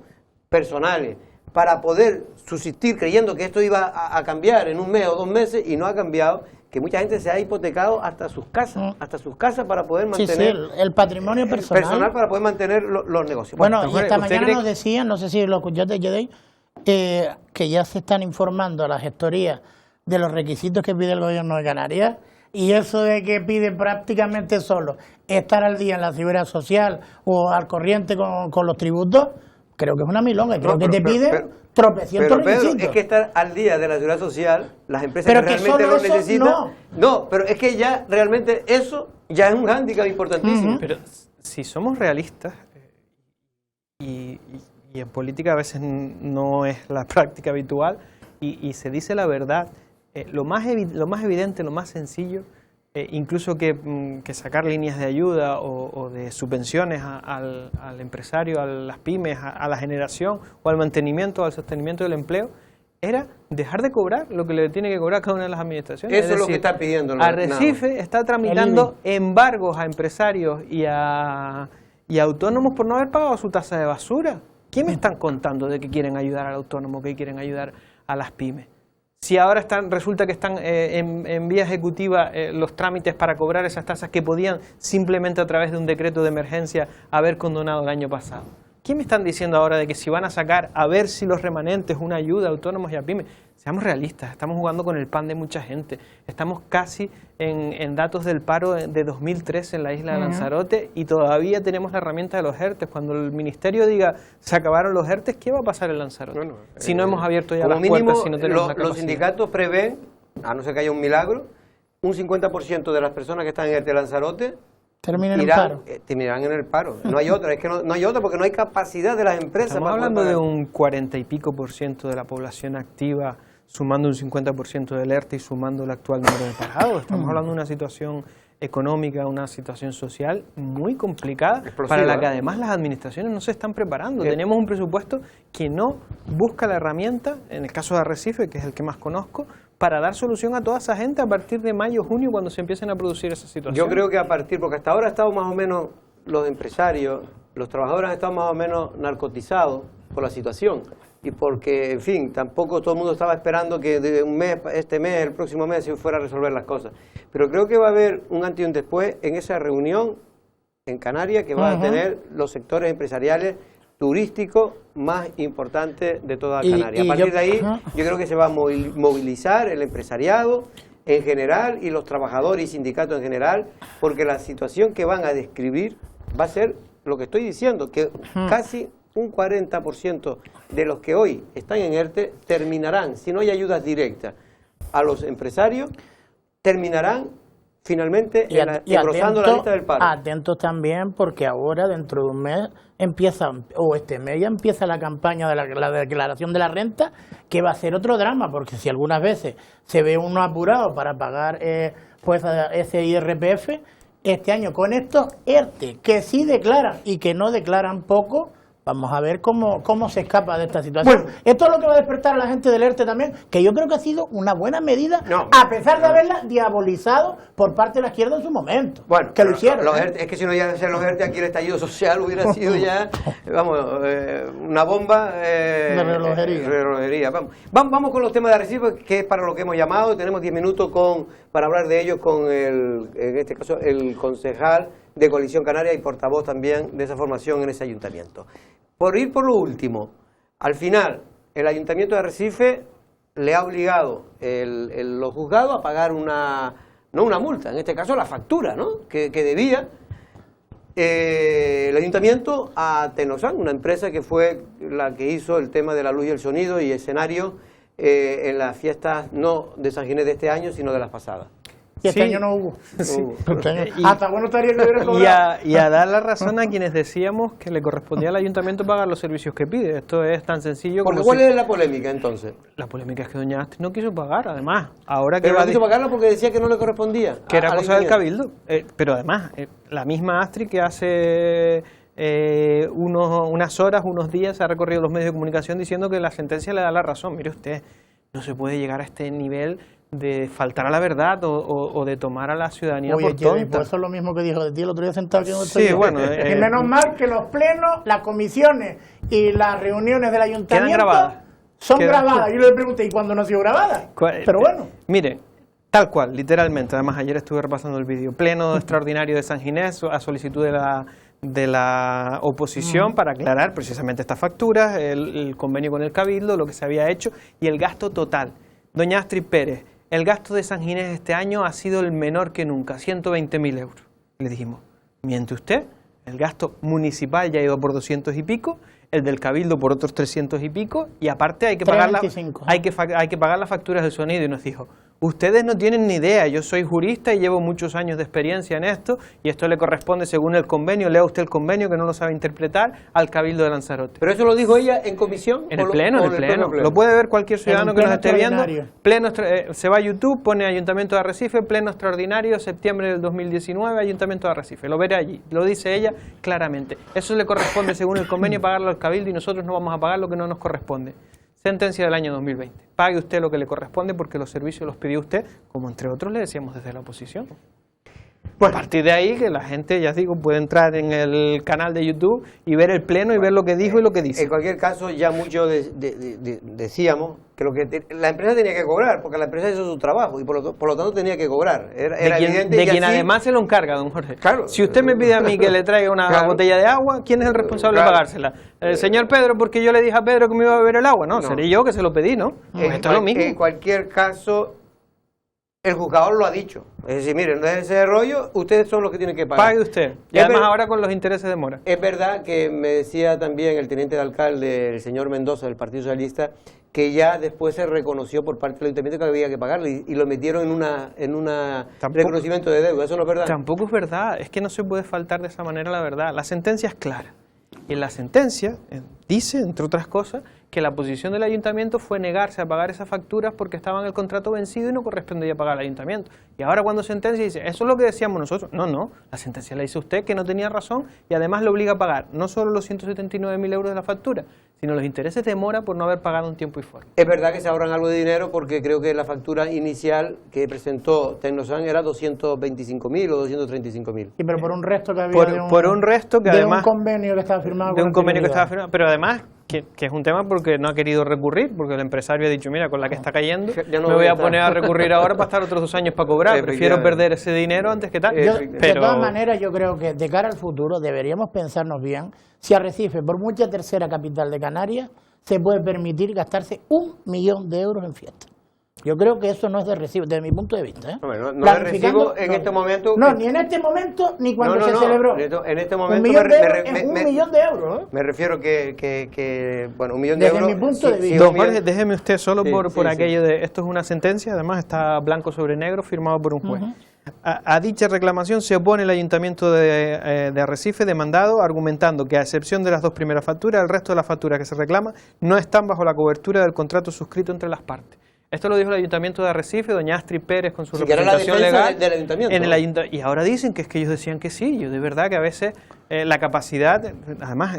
personales para poder subsistir creyendo que esto iba a cambiar en un mes o 2 meses y no ha cambiado, que mucha gente se ha hipotecado hasta sus casas para poder mantener el patrimonio personal para poder mantener los negocios. Bueno, y esta mañana nos decían, no sé si lo escuchaste, Yedey, que ya se están informando a la gestoría de los requisitos que pide el Gobierno de Canarias. Y eso de que pide prácticamente solo estar al día en la seguridad social o al corriente con los tributos, creo que es una milonga. Creo que te pide tropecientos requisitos. Pero es que estar al día de la seguridad social, las empresas que realmente lo necesitan... No, pero es que ya realmente eso ya es un hándicap importantísimo. Pero si somos realistas, y en política a veces no es la práctica habitual, y se dice la verdad... Lo más evidente, lo más sencillo, incluso que sacar líneas de ayuda o de subvenciones al empresario, a las pymes, a la generación o al mantenimiento, al sostenimiento del empleo, era dejar de cobrar lo que le tiene que cobrar cada una de las administraciones. Eso es lo que está pidiendo. Arrecife está tramitando embargos a empresarios y a autónomos por no haber pagado su tasa de basura. ¿Quién me están contando de que quieren ayudar al autónomo, que quieren ayudar a las pymes? Si ahora resulta que están en vía ejecutiva los trámites para cobrar esas tasas que podían simplemente a través de un decreto de emergencia haber condonado el año pasado. ¿Qué me están diciendo ahora de que si van a sacar a ver si los remanentes una ayuda a autónomos y a pymes? seamos realistas, estamos jugando con el pan de mucha gente. Estamos casi en datos del paro de 2013 en la isla de Lanzarote y todavía tenemos la herramienta de los ERTE. Cuando el Ministerio diga se acabaron los ERTE, ¿qué va a pasar en Lanzarote? Bueno, si no hemos abierto ya las puertas, si no tenemos la capacidad. Los sindicatos prevén, a no ser que haya un milagro, un 50% de las personas que están en ERTE de Lanzarote terminarán en el paro. No hay otra, es que no hay otra porque no hay capacidad de las empresas. Estamos hablando de un 40 y pico % de la población activa, sumando un 50% del ERTE y sumando el actual número de parados. Estamos hablando de una situación económica, una situación social muy complicada, para la que además las administraciones no se están preparando. Tenemos un presupuesto que no busca la herramienta, en el caso de Arrecife, que es el que más conozco, para dar solución a toda esa gente a partir de mayo, junio, cuando se empiecen a producir esas situaciones. Yo creo que porque hasta ahora ha estado más o menos los empresarios, los trabajadores han estado más o menos narcotizados por la situación. Y porque, en fin, tampoco todo el mundo estaba esperando que de un mes, este mes, el próximo mes se fuera a resolver las cosas. Pero creo que va a haber un antes y un después en esa reunión en Canarias que van a tener los sectores empresariales turísticos más importantes de toda Canarias. A partir de ahí, yo creo que se va a movilizar el empresariado en general y los trabajadores y sindicatos en general, porque la situación que van a describir va a ser lo que estoy diciendo, que casi un 40% de los que hoy están en ERTE terminarán, si no hay ayudas directas a los empresarios, terminarán finalmente engrosando la lista del paro. Atentos también, porque ahora, dentro de un mes, este mes ya empieza la campaña de la declaración de la renta, que va a ser otro drama, porque si algunas veces se ve uno apurado para pagar ese IRPF, este año con estos ERTE, que sí declaran y que no declaran poco, vamos a ver cómo se escapa de esta situación. Bueno, esto es lo que va a despertar a la gente del ERTE también, que yo creo que ha sido una buena medida, a pesar de haberla diabolizado por parte de la izquierda en su momento. Bueno, que lo hicieron. Es que si no iban a ser los ERTE, aquí el estallido social hubiera sido ya, vamos, una bomba de relojería. Vamos con los temas de Arrecife, que es para lo que hemos llamado. Tenemos 10 minutos para hablar de ellos con en este caso, el concejal de Coalición Canaria y portavoz también de esa formación en ese ayuntamiento. Por ir por lo último, al final, el Ayuntamiento de Arrecife le ha obligado los juzgados a pagar no una multa, en este caso la factura, ¿no?, que debía el Ayuntamiento a Tenosan, una empresa que fue la que hizo el tema de la luz y el sonido y escenario en las fiestas no de San Ginés de este año, sino de las pasadas. Y este año no hubo. Hasta bueno estaría que hubiera cobrado. Y a dar la razón a quienes decíamos que le correspondía al ayuntamiento pagar los servicios que pide. Esto es tan sencillo como... ¿Cuál es la polémica entonces? La polémica es que doña Astrid no quiso pagar, además. Ahora que pero no quiso pagarlo porque decía que no le correspondía. Que era cosa del Cabildo. Pero además, la misma Astrid que hace unas horas, unos días, ha recorrido los medios de comunicación diciendo que la sentencia le da la razón. Mire usted, no se puede llegar a este nivel de faltar a la verdad o de tomar a la ciudadanía por tonta. Pues eso es lo mismo que dijo de ti el otro día sentado aquí donde estoy yo. Bueno, y menos mal que los plenos, las comisiones y las reuniones del ayuntamiento son grabadas. Yo le pregunté, ¿y cuándo no ha sido grabada? Pero bueno. Mire, tal cual, literalmente. Además, ayer estuve repasando el vídeo. Pleno extraordinario de San Ginés a solicitud de la oposición para aclarar precisamente estas facturas, el convenio con el Cabildo, lo que se había hecho y el gasto total. Doña Astrid Pérez, el gasto de San Ginés este año ha sido el menor que nunca, 120.000 euros. Le dijimos, miente usted, el gasto municipal ya ha ido por 200 y pico, el del Cabildo por otros 300 y pico, y aparte hay que pagar hay que pagar las facturas del sonido. Y nos dijo, ustedes no tienen ni idea, yo soy jurista y llevo muchos años de experiencia en esto, y esto le corresponde según el convenio, lea usted el convenio que no lo sabe interpretar, al Cabildo de Lanzarote. ¿Pero eso lo dijo ella en comisión? En el pleno. Lo puede ver cualquier ciudadano que nos esté viendo. Se va a YouTube, pone Ayuntamiento de Arrecife, pleno extraordinario, septiembre del 2019, Ayuntamiento de Arrecife. Lo veré allí, lo dice ella claramente. Eso le corresponde según el convenio pagarlo al Cabildo y nosotros no vamos a pagar lo que no nos corresponde. Sentencia del año 2020. Pague usted lo que le corresponde porque los servicios los pidió usted, como entre otros le decíamos desde la oposición. Bueno. A partir de ahí, que la gente, ya digo, puede entrar en el canal de YouTube y ver el pleno y ver lo que dijo y lo que dice. En cualquier caso, ya muchos decíamos que la empresa tenía que cobrar, porque la empresa hizo su trabajo y por lo tanto tenía que cobrar. Era evidente. De quien además se lo encarga, don Jorge. Claro. Si usted me pide a mí que le traiga una botella de agua, ¿quién es el responsable de pagársela? El señor Pedro, porque yo le dije a Pedro que me iba a beber el agua. No, seré yo que se lo pedí, ¿no? Esto es lo mismo. En cualquier caso, el juzgador lo ha dicho. Es decir, miren, no es ese rollo, ustedes son los que tienen que pagar. Pague usted. Y además ahora con los intereses de mora. Es verdad que me decía también el teniente de alcalde, el señor Mendoza, del Partido Socialista, que ya después se reconoció por parte del ayuntamiento que había que pagarlo y lo metieron en un reconocimiento de deuda. ¿Eso no es verdad? Tampoco es verdad. Es que no se puede faltar de esa manera la verdad. La sentencia es clara. Y en la sentencia dice, entre otras cosas, que la posición del ayuntamiento fue negarse a pagar esas facturas porque estaba en el contrato vencido y no correspondía pagar al ayuntamiento. Y ahora cuando sentencia dice, eso es lo que decíamos nosotros. No, la sentencia la hizo usted, que no tenía razón, y además le obliga a pagar no solo los 179.000 euros de la factura, sino los intereses de mora por no haber pagado en tiempo y forma. Es verdad que se ahorran algo de dinero porque creo que la factura inicial que presentó Tecnosan era 225.000 o 235.000. Sí, pero por un resto que había por un resto que además... un convenio que estaba firmado. De un convenio que estaba firmado, pero además... Que es un tema porque no ha querido recurrir, porque el empresario ha dicho, mira, con la que está cayendo, me voy a poner a recurrir ahora para estar otros 2 años para cobrar, prefiero perder ese dinero antes que tal. De todas maneras, yo creo que de cara al futuro deberíamos pensarnos bien si Arrecife, por mucha tercera capital de Canarias, se puede permitir gastarse 1 millón de euros en fiestas. Yo creo que eso no es de recibo, desde mi punto de vista. No es recibo en este momento. No, ni en este momento, ni cuando se celebró. En este momento un millón de euros. Me refiero bueno, 1 millón de desde euros. Desde mi punto de vista. Don Jorge, déjeme usted solo por aquello de, esto es una sentencia, además está blanco sobre negro, firmado por un juez. A dicha reclamación se opone el Ayuntamiento de Arrecife, demandado, argumentando que a excepción de las 2 primeras facturas, el resto de las facturas que se reclaman no están bajo la cobertura del contrato suscrito entre las partes. Esto lo dijo el Ayuntamiento de Arrecife, doña Astrid Pérez con su representación legal del ayuntamiento. Y ahora dicen que es que ellos decían que sí. Yo de verdad que a veces la capacidad, además,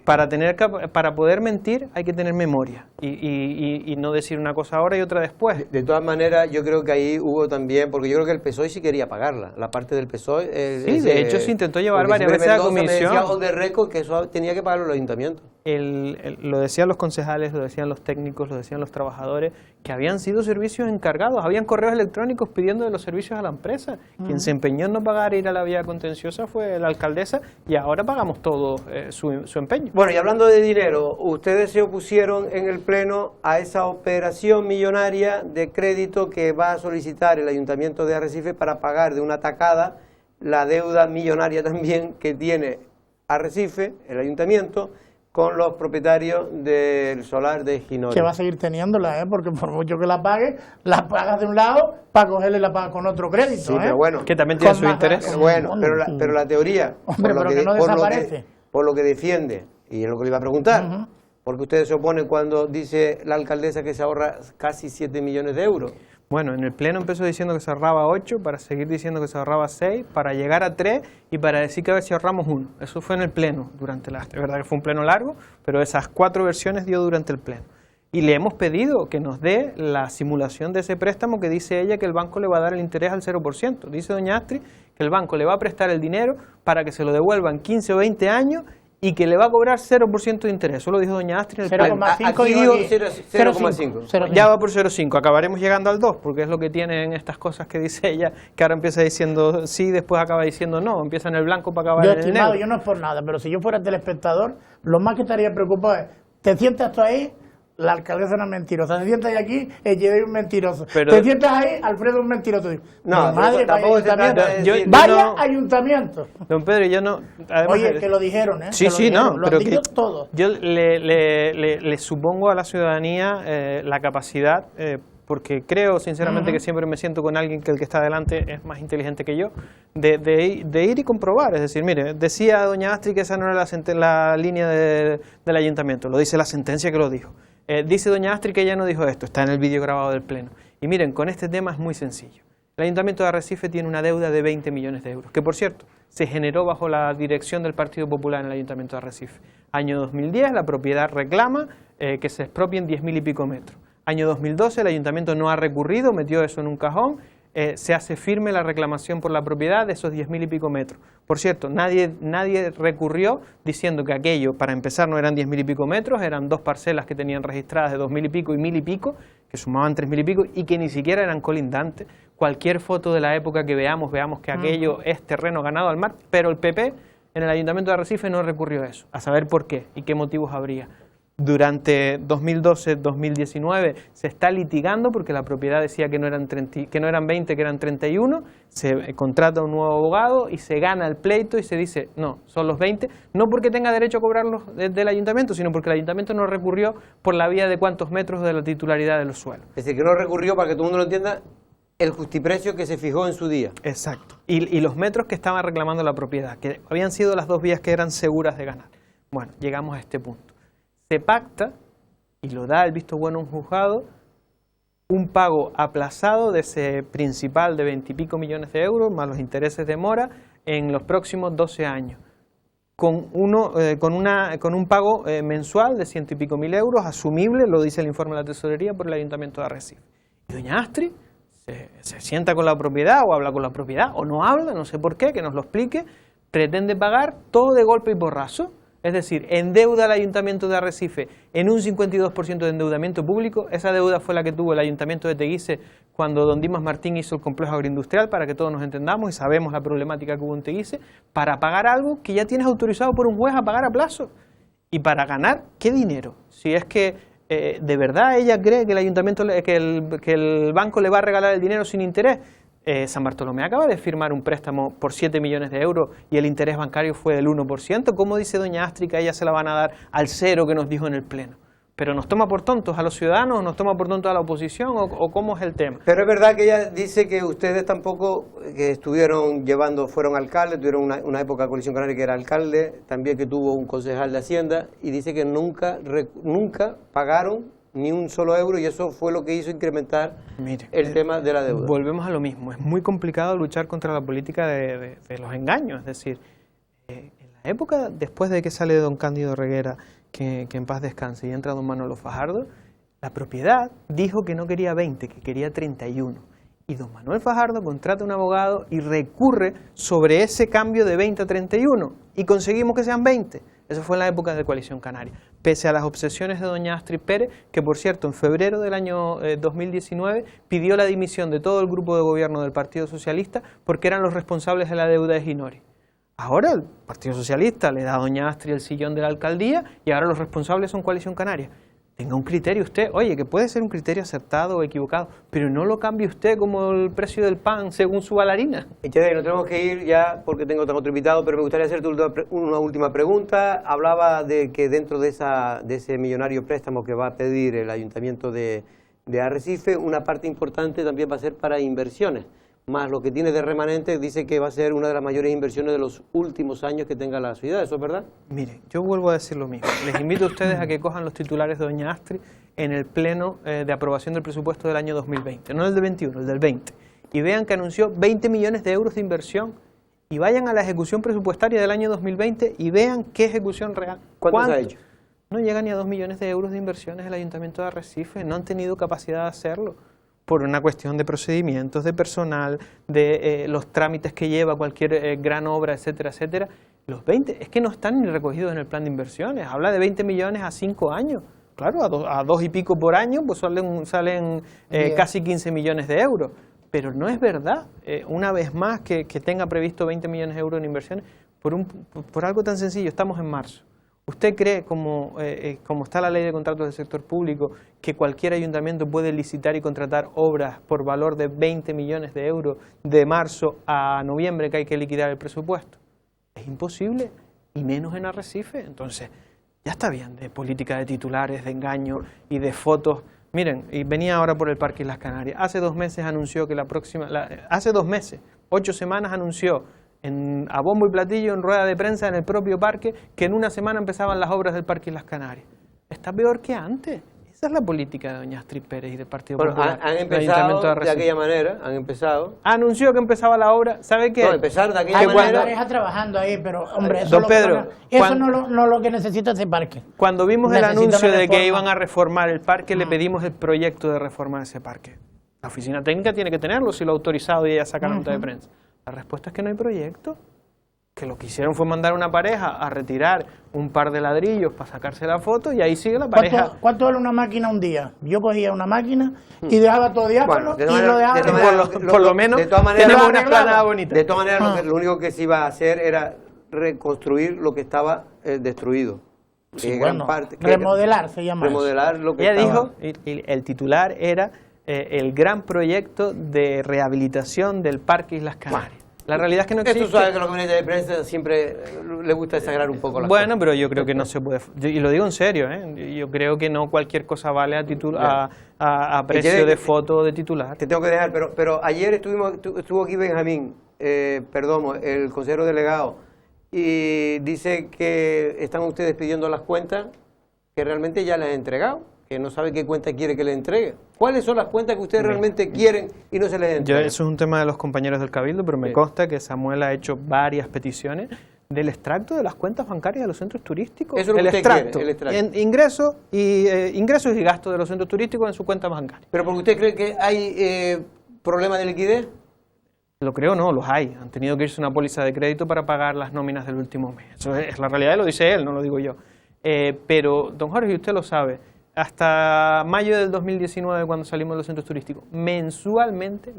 para poder mentir hay que tener memoria y no decir una cosa ahora y otra después. De todas maneras, yo creo que ahí hubo también, porque yo creo que el PSOE sí quería pagarla, la parte del PSOE. De hecho se intentó llevar varias veces a la comisión. Me decía de récord que eso tenía que pagarlo el ayuntamiento. Lo decían los concejales, lo decían los técnicos, lo decían los trabajadores, que habían sido servicios encargados, habían correos electrónicos pidiendo de los servicios a la empresa. Quien se empeñó en no pagar e ir a la vía contenciosa fue la alcaldesa y ahora pagamos todo su empeño. Bueno, y hablando de dinero, ustedes se opusieron en el Pleno a esa operación millonaria de crédito que va a solicitar el Ayuntamiento de Arrecife para pagar de una tacada la deuda millonaria también que tiene Arrecife, el Ayuntamiento, con los propietarios del solar de Ginori. Que va a seguir teniéndola, porque por mucho que la pague, la pagas de un lado para cogerle la pagas con otro crédito. Sí, pero bueno, que también tiene su interés. Bueno, pero la teoría, hombre, por lo que defiende, y es lo que le iba a preguntar, porque ustedes se oponen cuando dice la alcaldesa que se ahorra casi 7 millones de euros. Bueno, en el Pleno empezó diciendo que se ahorraba 8, para seguir diciendo que se ahorraba 6, para llegar a 3 y para decir que a ver si ahorramos 1. Eso fue en el Pleno, es verdad que fue un Pleno largo, pero esas 4 versiones dio durante el Pleno. Y le hemos pedido que nos dé la simulación de ese préstamo que dice ella que el banco le va a dar el interés al 0%. Dice doña Astrid que el banco le va a prestar el dinero para que se lo devuelvan 15 o 20 años y que le va a cobrar 0% de interés. Eso lo dijo doña Astrid en el Pleno. 0,5. Ya va por 0,5. Acabaremos llegando al 2, porque es lo que tienen estas cosas que dice ella, que ahora empieza diciendo sí, después acaba diciendo no, empieza en el blanco para acabar en el negro. Yo no es por nada, pero si yo fuera telespectador, lo más que estaría preocupado es, te sientas tú ahí, la alcaldesa no es mentirosa, te sientas ahí aquí, el Lleve es un mentiroso, te sientas ahí, Alfredo es un mentiroso. No, madre, tampoco se trata de decir... Vaya ayuntamiento. Don Pedro, yo no... Además, oye, que lo dijeron, ¿eh? Sí, lo pero que todos. Yo le supongo a la ciudadanía la capacidad, porque creo sinceramente que siempre me siento con alguien que el que está delante es más inteligente que yo, de ir y comprobar. Es decir, mire, decía doña Astrid que esa no era la línea del ayuntamiento, lo dice la sentencia que lo dijo. Dice doña Astrid que ella no dijo esto, está en el vídeo grabado del Pleno. Y miren, con este tema es muy sencillo. El Ayuntamiento de Arrecife tiene una deuda de 20 millones de euros, que por cierto, se generó bajo la dirección del Partido Popular en el Ayuntamiento de Arrecife. Año 2010, la propiedad reclama que se expropien 10.000 y pico metros. Año 2012, el Ayuntamiento no ha recurrido, metió eso en un cajón. se hace firme la reclamación por la propiedad de esos 10.000 y pico metros. Por cierto, nadie recurrió diciendo que aquello, para empezar, no eran 10.000 y pico metros, eran 2 parcelas que tenían registradas de 2.000 y pico y 1.000 y pico, que sumaban 3.000 y pico y que ni siquiera eran colindantes. Cualquier foto de la época que veamos que aquello es terreno ganado al mar, pero el PP en el Ayuntamiento de Arrecife no recurrió a eso, a saber por qué y qué motivos habría. Durante 2012-2019 se está litigando porque la propiedad decía que no eran 20, que eran 31, se contrata un nuevo abogado y se gana el pleito y se dice, no, son los 20, no porque tenga derecho a cobrarlos del ayuntamiento, sino porque el ayuntamiento no recurrió por la vía de cuántos metros de la titularidad de los suelos. Es decir, que no recurrió, para que todo el mundo lo entienda, el justiprecio que se fijó en su día. Exacto. Y los metros que estaba reclamando la propiedad, que habían sido las 2 vías que eran seguras de ganar. Bueno, llegamos a este punto. Se pacta, y lo da el visto bueno un juzgado, un pago aplazado de ese principal de 20 y pico millones de euros, más los intereses de mora, en los próximos 12 años. Con un pago mensual de 100 y pico mil euros, asumible, lo dice el informe de la Tesorería, por el Ayuntamiento de Arrecife. Y doña Astrid se sienta con la propiedad, o habla con la propiedad, o no habla, no sé por qué, que nos lo explique, pretende pagar todo de golpe y porrazo. Es decir, endeuda al Ayuntamiento de Arrecife en un 52% de endeudamiento público. Esa deuda fue la que tuvo el Ayuntamiento de Teguise cuando don Dimas Martín hizo el complejo agroindustrial, para que todos nos entendamos y sabemos la problemática que hubo en Teguise, para pagar algo que ya tienes autorizado por un juez a pagar a plazo. Y para ganar, ¿qué dinero? Si es que de verdad ella cree que el Ayuntamiento, que el banco le va a regalar el dinero sin interés. San Bartolomé acaba de firmar un préstamo por 7 millones de euros y el interés bancario fue del 1%. ¿Cómo dice doña Astrid que a ella se la van a dar al cero que nos dijo en el Pleno? ¿Pero nos toma por tontos a los ciudadanos, nos toma por tontos a la oposición o cómo es el tema? Pero es verdad que ella dice que ustedes tampoco, que fueron alcaldes, tuvieron una época Coalición Canaria que era alcalde, también que tuvo un concejal de Hacienda, y dice que nunca pagaron ni un solo euro, y eso fue lo que hizo incrementar el tema de la deuda. Volvemos a lo mismo, es muy complicado luchar contra la política de los engaños, es decir, en la época después de que sale don Cándido Reguera, que en paz descanse, y entra don Manolo Fajardo, la propiedad dijo que no quería 20, que quería 31, y don Manuel Fajardo contrata un abogado y recurre sobre ese cambio de 20 a 31, y conseguimos que sean 20. Eso fue en la época de Coalición Canaria, pese a las obsesiones de doña Astrid Pérez, que por cierto en febrero del año 2019 pidió la dimisión de todo el grupo de gobierno del Partido Socialista porque eran los responsables de la deuda de Ginori. Ahora el Partido Socialista le da a doña Astrid el sillón de la alcaldía y ahora los responsables son Coalición Canaria. Tenga un criterio usted, oye, que puede ser un criterio acertado o equivocado, pero no lo cambie usted como el precio del pan según su bailarina. Echede, nos tenemos que ir ya porque tengo otro invitado, pero me gustaría hacerte una última pregunta. Hablaba de que dentro de ese millonario préstamo que va a pedir el Ayuntamiento de Arrecife, una parte importante también va a ser para inversiones, más lo que tiene de remanente. Dice que va a ser una de las mayores inversiones de los últimos años que tenga la ciudad, ¿eso es verdad? Mire, yo vuelvo a decir lo mismo. Les invito a ustedes a que cojan los titulares de doña Astrid en el pleno de aprobación del presupuesto del año 2020, no el del 21, el del 20, y vean que anunció 20 millones de euros de inversión, y vayan a la ejecución presupuestaria del año 2020 y vean qué ejecución real. ¿Cuánto se ha hecho? No llega ni a 2 millones de euros de inversiones el Ayuntamiento de Arrecife, no han tenido capacidad de hacerlo, por una cuestión de procedimientos, de personal, de los trámites que lleva cualquier gran obra, etcétera, etcétera. Los 20, es que no están ni recogidos en el plan de inversiones, habla de 20 millones a 5 años. Claro, a 2 y pico por año, pues salen casi 15 millones de euros. Pero no es verdad, una vez más, que tenga previsto 20 millones de euros en inversiones por algo tan sencillo. Estamos en marzo. ¿Usted cree, como está la ley de contratos del sector público, que cualquier ayuntamiento puede licitar y contratar obras por valor de 20 millones de euros de marzo a noviembre, que hay que liquidar el presupuesto? Es imposible, y menos en Arrecife. Entonces, ya está bien de política de titulares, de engaño y de fotos. Miren, y venía ahora por el Parque Islas Canarias. Hace 2 meses anunció que hace 2 meses, 8 semanas anunció, a bombo y platillo, en rueda de prensa en el propio parque, que en una semana empezaban las obras del Parque Islas Canarias. Está peor que antes. Esa es la política de doña Astrid Pérez y del Partido Popular. Han empezado de aquella manera, Anunció que empezaba la obra, ¿sabe qué? No, empezar de aquella manera. Pareja trabajando ahí, pero hombre, eso, don Pedro, no es lo que necesita ese parque. Cuando vimos el anuncio de que iban a reformar el parque, le pedimos el proyecto de reformar ese parque. La oficina técnica tiene que tenerlo si lo ha autorizado y ella saca la nota de prensa. La respuesta es que no hay proyecto. Que lo que hicieron fue mandar a una pareja a retirar un par de ladrillos para sacarse la foto y ahí sigue la pareja. ¿Cuánto vale una máquina un día? Yo cogía una máquina y dejaba todo diáfano y lo dejaba... Por lo menos tenemos una explanada bonita. De todas maneras, lo único que se iba a hacer era reconstruir lo que estaba destruido. Sí, bueno, remodelar se llama remodelar lo que ella estaba. dijo, el titular era el gran proyecto de rehabilitación del Parque Islas Canarias. La realidad es que no existe. Esto sabe que a los comunistas de prensa siempre le gusta exagerar un poco las cosas. Bueno, pero yo creo que no se puede, y lo digo en serio, yo creo que no cualquier cosa vale a precio de foto de titular. Te tengo que dejar, pero ayer estuvo aquí Benjamín, el consejero delegado, y dice que están ustedes pidiendo las cuentas que realmente ya les han entregado, que no sabe qué cuenta quiere que le entregue. ¿Cuáles son las cuentas que ustedes realmente quieren y no se les entrega? Eso es un tema de los compañeros del Cabildo, pero me consta que Samuel ha hecho varias peticiones del extracto de las cuentas bancarias de los centros turísticos. Eso es lo que usted quiere, el extracto. En ingresos y gastos de los centros turísticos en su cuenta bancaria. ¿Pero porque usted cree que hay problemas de liquidez? Lo creo, no, los hay. Han tenido que irse a una póliza de crédito para pagar las nóminas del último mes. Eso es la realidad, lo dice él, no lo digo yo. Pero, don Jorge, usted lo sabe, hasta mayo del 2019, cuando salimos de los centros turísticos, mensualmente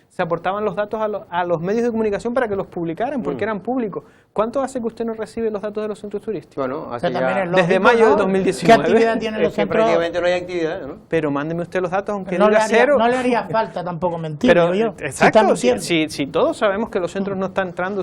se aportaban los datos a los medios de comunicación para que los publicaran, porque eran públicos. ¿Cuánto hace que usted no recibe los datos de los centros turísticos? Bueno, hace desde mayo de 2019. ¿Qué actividad tienen los centros? Prácticamente no hay actividad, ¿no? Pero mándeme usted los datos, aunque no diga cero. No le haría falta tampoco mentir, pero, yo. Exacto, si todos sabemos que los centros no están entrando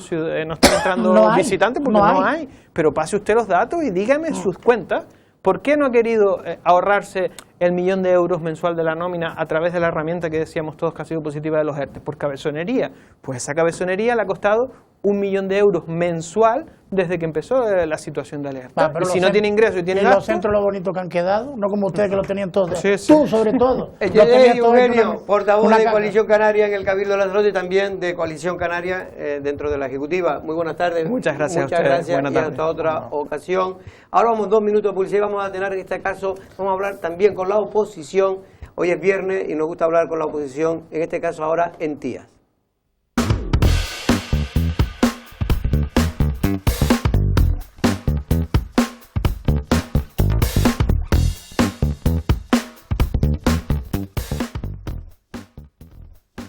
visitantes, porque no hay. Pero pase usted los datos y dígame sus cuentas. ¿Por qué no ha querido ahorrarse el 1.000.000 de euros mensual de la nómina a través de la herramienta que decíamos todos que ha sido positiva de los ERTE? Por cabezonería. Pues esa cabezonería le ha costado 1.000.000 de euros mensual desde que empezó la situación de alerta. Pero y si no tiene ingreso y tiene gasto... los centros lo bonito que han quedado, no como ustedes que lo tenían todos. Sí. Tú, sobre todo. Eugenio, portavoz de Coalición Canaria en el Cabildo de Lanzarote y también de Coalición Canaria dentro de la Ejecutiva. Muy buenas tardes. Muchas gracias. Muchas gracias y hasta otra ocasión. Ahora vamos 2 minutos de publicidad y vamos a tener en este caso, vamos a hablar también con la oposición. Hoy es viernes y nos gusta hablar con la oposición, en este caso ahora en Tías.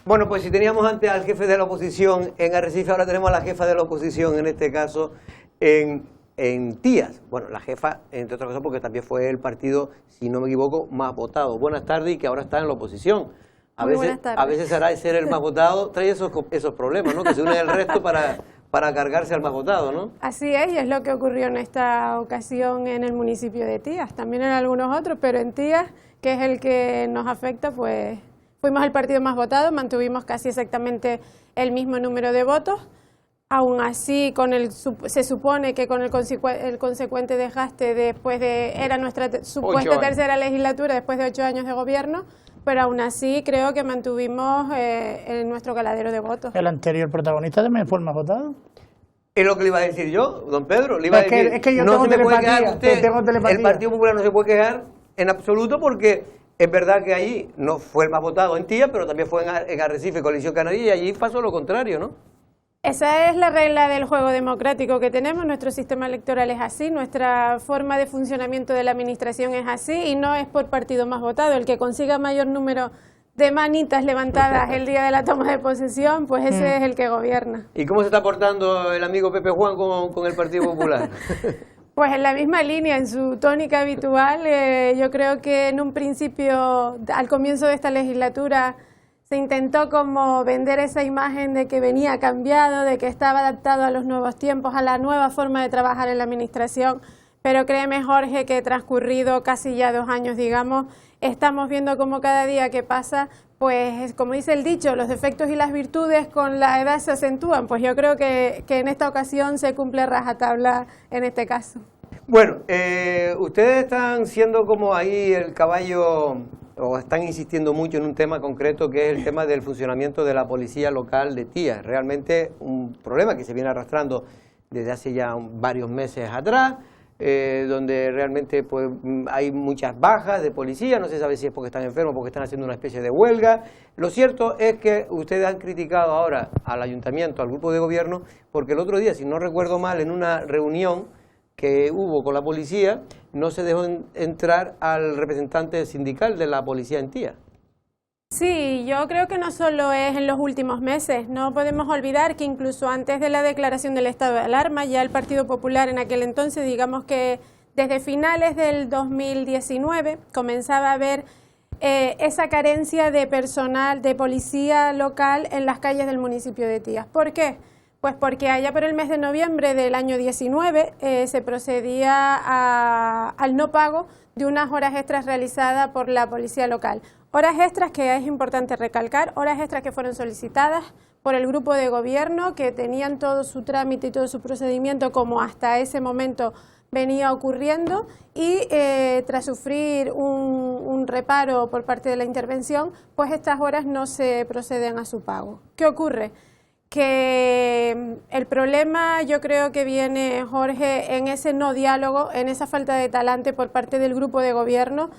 Bueno, pues si teníamos antes al jefe de la oposición en Arrecife, ahora tenemos a la jefa de la oposición, en este caso, en Tías. Bueno, la jefa, entre otras cosas, porque también fue el partido, si no me equivoco, más votado. Buenas tardes y que ahora está en la oposición. A veces hará ser el más votado, trae esos problemas, ¿no? Que se une al resto para cargarse al más votado, ¿no? Así es, y es lo que ocurrió en esta ocasión en el municipio de Tías, también en algunos otros, pero en Tías, que es el que nos afecta, pues fuimos el partido más votado, mantuvimos casi exactamente el mismo número de votos. Aún así, se supone que con el consecuente desgaste era nuestra supuesta tercera legislatura después de 8 años de gobierno, pero aún así creo que mantuvimos nuestro caladero de votos. ¿El anterior protagonista también fue el más votado? Es lo que le iba a decir yo, don Pedro. Le iba a decir, es que yo no tengo se me puede telepatía, quejar usted, tengo telepatía. El Partido Popular no se puede quejar en absoluto porque es verdad que allí no fue el más votado en Tías, pero también fue en Arrecife, Coalición Canaria, y allí pasó lo contrario, ¿no? Esa es la regla del juego democrático que tenemos, nuestro sistema electoral es así, nuestra forma de funcionamiento de la administración es así y no es por partido más votado. El que consiga mayor número de manitas levantadas el día de la toma de posesión, pues ese es el que gobierna. ¿Y cómo se está portando el amigo Pepe Juan con el Partido Popular? Pues en la misma línea, en su tónica habitual. Yo creo que en un principio, al comienzo de esta legislatura, se intentó como vender esa imagen de que venía cambiado, de que estaba adaptado a los nuevos tiempos, a la nueva forma de trabajar en la administración, pero créeme, Jorge, que transcurrido casi ya 2 años, digamos, estamos viendo como cada día que pasa, pues como dice el dicho, los defectos y las virtudes con la edad se acentúan. Pues yo creo que en esta ocasión se cumple rajatabla en este caso. Bueno, ustedes están siendo como ahí el caballo, o están insistiendo mucho en un tema concreto que es el tema del funcionamiento de la policía local de Tías. Realmente un problema que se viene arrastrando desde hace ya varios meses atrás. donde realmente pues, hay muchas bajas de policía, no se sabe si es porque están enfermos, porque están haciendo una especie de huelga. Lo cierto es que ustedes han criticado ahora al ayuntamiento, al grupo de gobierno, porque el otro día, si no recuerdo mal, en una reunión que hubo con la policía, no se dejó entrar al representante sindical de la policía en Tía. Sí, yo creo que no solo es en los últimos meses, no podemos olvidar que incluso antes de la declaración del estado de alarma, ya el Partido Popular en aquel entonces, digamos que desde finales del 2019 comenzaba a haber esa carencia de personal, de policía local en las calles del municipio de Tías. ¿Por qué? Pues porque allá por el mes de noviembre del año 19 se procedía al no pago de unas horas extras realizadas por la policía local. Horas extras que es importante recalcar, horas extras que fueron solicitadas por el grupo de gobierno, que tenían todo su trámite y todo su procedimiento como hasta ese momento venía ocurriendo, y tras sufrir un reparo por parte de la intervención, pues estas horas no se proceden a su pago. ¿Qué ocurre? Que el problema yo creo que viene, Jorge, en ese no diálogo, en esa falta de talante por parte del grupo de gobierno,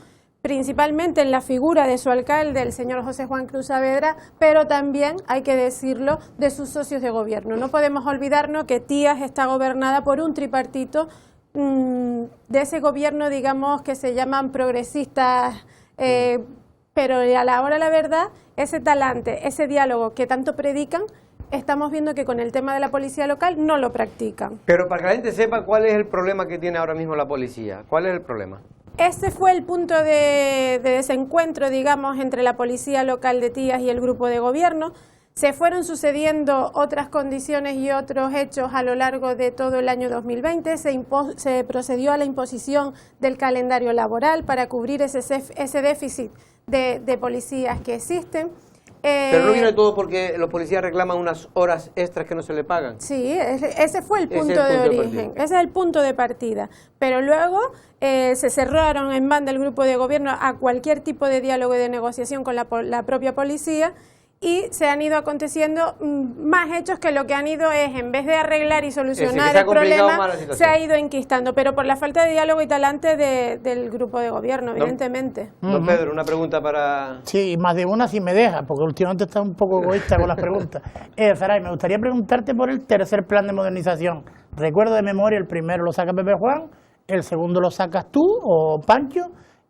principalmente en la figura de su alcalde, el señor José Juan Cruz Saavedra, pero también, hay que decirlo, de sus socios de gobierno. No podemos olvidarnos que Tías está gobernada por un tripartito de ese gobierno, digamos, que se llaman progresistas, pero a la hora, la verdad, ese talante, ese diálogo que tanto predican, estamos viendo que con el tema de la policía local no lo practican. Pero para que la gente sepa cuál es el problema que tiene ahora mismo la policía, ¿cuál es el problema? Ese fue el punto de desencuentro, digamos, entre la policía local de Tías y el grupo de gobierno. Se fueron sucediendo otras condiciones y otros hechos a lo largo de todo el año 2020. Se procedió a la imposición del calendario laboral para cubrir ese déficit de policías que existen. Pero no viene todo porque los policías reclaman unas horas extras que no se le pagan. Sí, ese fue el punto de origen, ese es el punto de partida. Pero luego se cerraron en banda el grupo de gobierno a cualquier tipo de diálogo y de negociación con la propia policía, y se han ido aconteciendo más hechos que lo que han ido es, en vez de arreglar y solucionar el problema, se ha ido enquistando, pero por la falta de diálogo y talante del grupo de gobierno, evidentemente. Don Pedro, una pregunta para... Sí, más de una si me deja, porque últimamente está un poco egoísta con las preguntas. Saray, me gustaría preguntarte por el tercer plan de modernización. Recuerdo de memoria, el primero lo saca Pepe Juan, el segundo lo sacas tú o Pancho,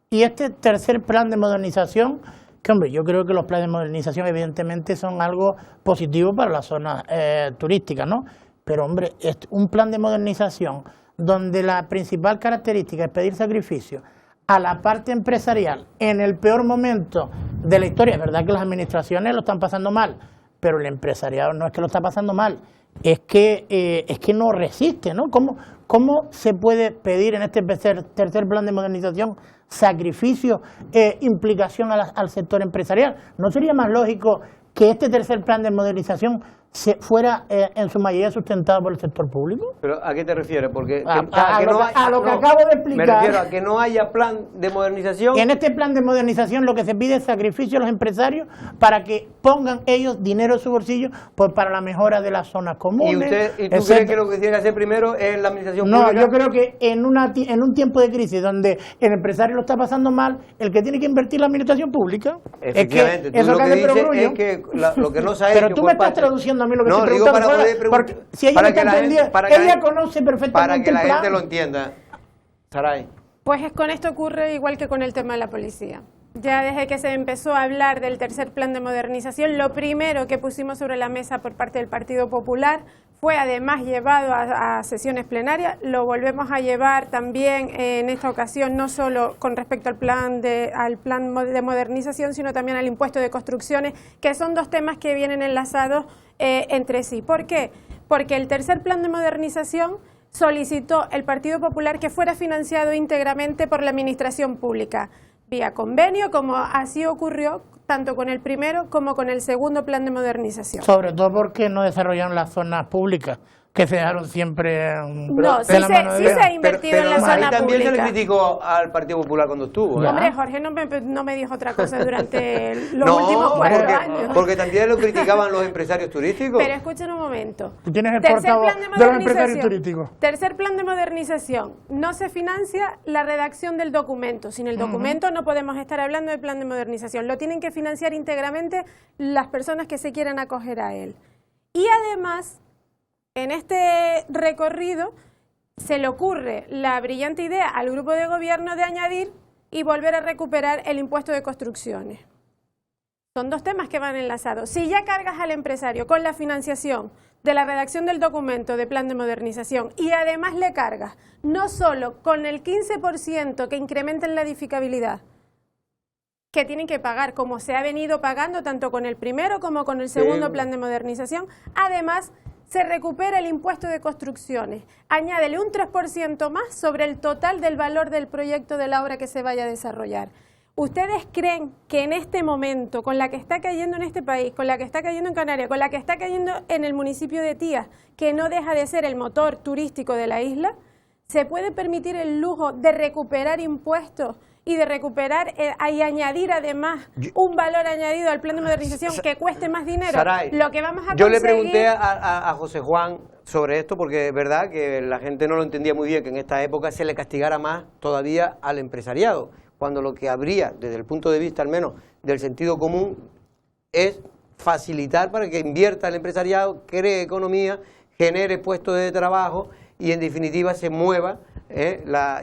y este tercer plan de modernización... Que hombre, yo creo que los planes de modernización evidentemente son algo positivo para las zonas turísticas, ¿no? Pero hombre, un plan de modernización donde la principal característica es pedir sacrificio a la parte empresarial en el peor momento de la historia. Es verdad que las administraciones lo están pasando mal, pero el empresariado no es que lo está pasando mal, es que no resiste, ¿no? ¿Cómo se puede pedir en este tercer plan de modernización sacrificio, implicación al sector empresarial? ¿No sería más lógico que este tercer plan de modernización fuera en su mayoría sustentado por el sector público? ¿Pero a qué te refieres? Porque a lo que acabo de explicar. Me refiero a que no haya plan de modernización. En este plan de modernización lo que se pide es sacrificio a los empresarios para que pongan ellos dinero en su bolsillo para la mejora de las zonas comunes. ¿Y tú crees que lo que tiene que hacer primero es la administración pública? No, yo creo que en un tiempo de crisis donde el empresario lo está pasando mal, el que tiene que invertir la administración pública. Efectivamente, es que eso lo que dices es que lo que no se ha hecho. Pero tú me estás traduciendo a mí lo que no, estoy digo preguntando. Porque si ella está entendida, ella conoce perfectamente para que la el plan. gente lo entienda. Saray. Pues con esto ocurre igual que con el tema de la policía. Ya desde que se empezó a hablar del tercer plan de modernización, lo primero que pusimos sobre la mesa por parte del Partido Popular fue además llevado a sesiones plenarias, lo volvemos a llevar también en esta ocasión, no solo con respecto al plan de modernización, sino también al impuesto de construcciones, que son dos temas que vienen enlazados entre sí. ¿Por qué? Porque el tercer plan de modernización solicitó el Partido Popular que fuera financiado íntegramente por la administración pública, vía convenio, como así ocurrió tanto con el primero como con el segundo plan de modernización. Sobre todo porque no desarrollaron las zonas públicas, que se dejaron siempre No, sí de la mano de sí Dios. se ha invertido en la ahí zona también se le pública. criticó al Partido Popular cuando estuvo. ¿eh? Hombre, Jorge no me dijo otra cosa durante los últimos 4 años. Porque también lo criticaban los empresarios turísticos. Pero escuchen un momento. Tú tienes el Tercer portavoz plan de de los empresarios modernización. turísticos. Tercer plan de modernización. No se financia la redacción del documento. Sin el documento no podemos estar hablando del plan de modernización. Lo tienen que financiar íntegramente las personas que se quieran acoger a él. Y además, en este recorrido se le ocurre la brillante idea al grupo de gobierno de añadir y volver a recuperar el impuesto de construcciones. Son 2 temas que van enlazados. Si ya cargas al empresario con la financiación de la redacción del documento de plan de modernización y además le cargas no solo con el 15% que incrementa en la edificabilidad, que tienen que pagar como se ha venido pagando tanto con el primero como con el segundo plan de modernización, además se recupera el impuesto de construcciones. Añádele un 3% más sobre el total del valor del proyecto de la obra que se vaya a desarrollar. ¿Ustedes creen que en este momento, con la que está cayendo en este país, con la que está cayendo en Canarias, con la que está cayendo en el municipio de Tías, que no deja de ser el motor turístico de la isla, se puede permitir el lujo de recuperar impuestos y de recuperar y añadir además un valor añadido al plan de modernización que cueste más dinero? Saray, lo que vamos a yo le conseguir... pregunté a José Juan sobre esto porque es verdad que la gente no lo entendía muy bien, que en esta época se le castigara más todavía al empresariado, cuando lo que habría, desde el punto de vista al menos del sentido común, es facilitar para que invierta el empresariado, cree economía, genere puestos de trabajo y en definitiva se mueva.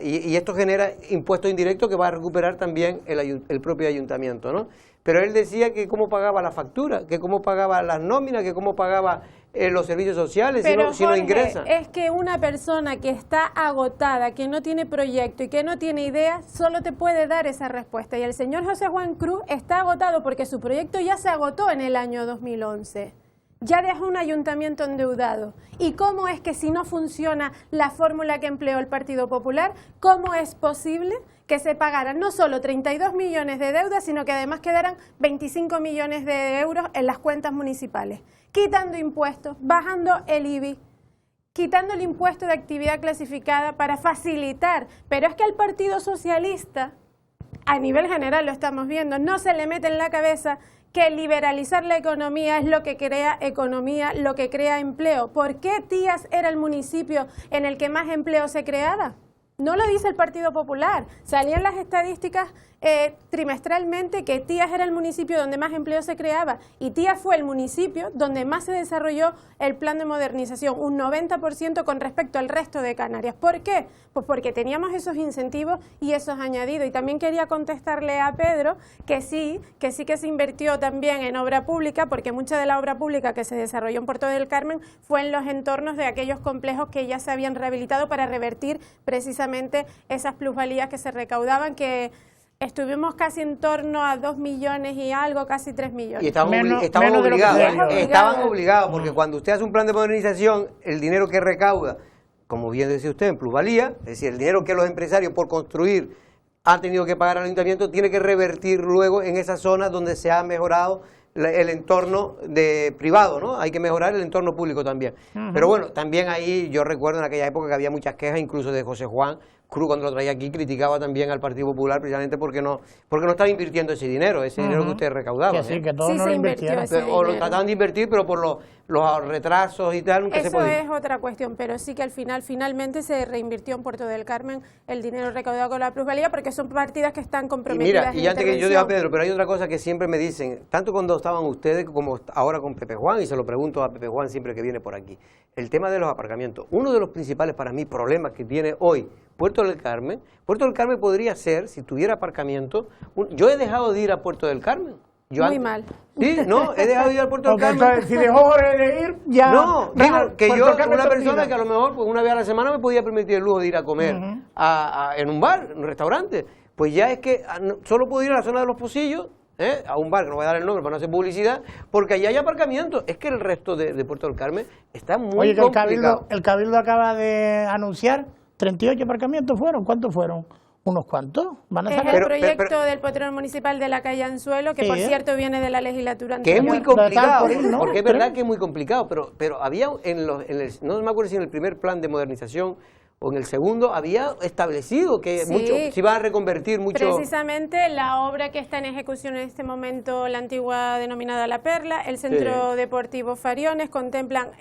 Y esto genera impuestos indirectos que va a recuperar también el propio ayuntamiento, ¿no? Pero él decía que cómo pagaba la factura, que cómo pagaba las nóminas, que cómo pagaba los servicios sociales si no ingresa. Es que una persona que está agotada, que no tiene proyecto y que no tiene idea, solo te puede dar esa respuesta. Y el señor José Juan Cruz está agotado porque su proyecto ya se agotó en el año 2011. Ya dejó un ayuntamiento endeudado. ¿Y cómo es que si no funciona la fórmula que empleó el Partido Popular, cómo es posible que se pagaran no solo 32 millones de deuda, sino que además quedaran 25 millones de euros en las cuentas municipales? Quitando impuestos, bajando el IBI, quitando el impuesto de actividad clasificada para facilitar. Pero es que al Partido Socialista, a nivel general lo estamos viendo, no se le mete en la cabeza que liberalizar la economía es lo que crea economía, lo que crea empleo. ¿Por qué Tías era el municipio en el que más empleo se creaba? No lo dice el Partido Popular. Salían las estadísticas trimestralmente que Tías era el municipio donde más empleo se creaba y Tías fue el municipio donde más se desarrolló el plan de modernización, un 90% con respecto al resto de Canarias. ¿Por qué? Pues porque teníamos esos incentivos y esos añadidos. Y también quería contestarle a Pedro que sí que se invirtió también en obra pública, porque mucha de la obra pública que se desarrolló en Puerto del Carmen fue en los entornos de aquellos complejos que ya se habían rehabilitado para revertir precisamente esas plusvalías que se recaudaban, que estuvimos casi en torno a 2 millones y algo, casi 3 millones. Y estaban obligados, porque cuando usted hace un plan de modernización, el dinero que recauda, como bien decía usted, en plusvalía, es decir, el dinero que los empresarios por construir han tenido que pagar al ayuntamiento, tiene que revertir luego en esas zonas donde se ha mejorado el entorno privado, ¿no? Hay que mejorar el entorno público también. Pero bueno, también ahí yo recuerdo en aquella época que había muchas quejas, incluso de José Juan Cruz, cuando lo traía aquí, criticaba también al Partido Popular precisamente porque no estaba invirtiendo ese dinero que usted recaudaba. Que sí, que todo no lo invirtieron. O lo trataban de invertir, pero por los retrasos y tal, nunca se podía. Eso es otra cuestión, pero sí que al finalmente se reinvirtió en Puerto del Carmen el dinero recaudado con la plusvalía, porque son partidas que están comprometidas. Y antes que yo diga a Pedro, pero hay otra cosa que siempre me dicen, tanto cuando estaban ustedes como ahora con Pepe Juan, y se lo pregunto a Pepe Juan siempre que viene por aquí, el tema de los aparcamientos. Uno de los principales para mí problemas que tiene hoy Puerto del Carmen podría ser, si tuviera aparcamiento, yo he dejado de ir a Puerto del Carmen. Mal. Sí, no, he dejado de ir al Puerto del Carmen. Si dejó de ir, ya... No, digo que yo, una persona que a lo mejor pues, una vez a la semana me podía permitir el lujo de ir a comer en un bar, en un restaurante, pues ya es que solo puedo ir a la zona de los Pocillos, a un bar que no voy a dar el nombre para no hacer publicidad, porque allá hay aparcamiento. Es que el resto de Puerto del Carmen está muy complicado. El Cabildo acaba de anunciar 38 aparcamientos fueron. ¿Cuántos fueron? unos cuantos. Van a Es sacar. el proyecto del Potrero Municipal de la calle Anzuelo, que Sí, por cierto viene de la legislatura Que es anterior. muy complicado, ¿no? porque es verdad que es muy complicado, pero había no me acuerdo si en el primer plan de modernización o en el segundo, había establecido que Sí. mucho, se iba a reconvertir mucho. Precisamente la obra que está en ejecución en este momento, la antigua denominada La Perla, el Centro Deportivo Fariones, contemplan,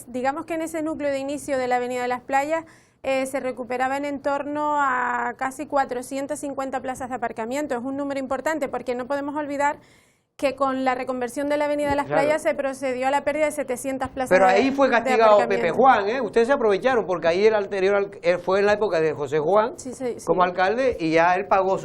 digamos que en ese núcleo de inicio de la Avenida de las Playas, se recuperaban en torno a casi 450 plazas de aparcamiento. Es un número importante porque no podemos olvidar que con la reconversión de la Avenida de las Playas se procedió a la pérdida de 700 plazas Pero de ahí fue castigado aparcamiento. Pepe Juan, ¿eh? Ustedes se aprovecharon porque ahí el anterior fue en la época de José Juan Sí, sí, sí. como alcalde y ya él pagó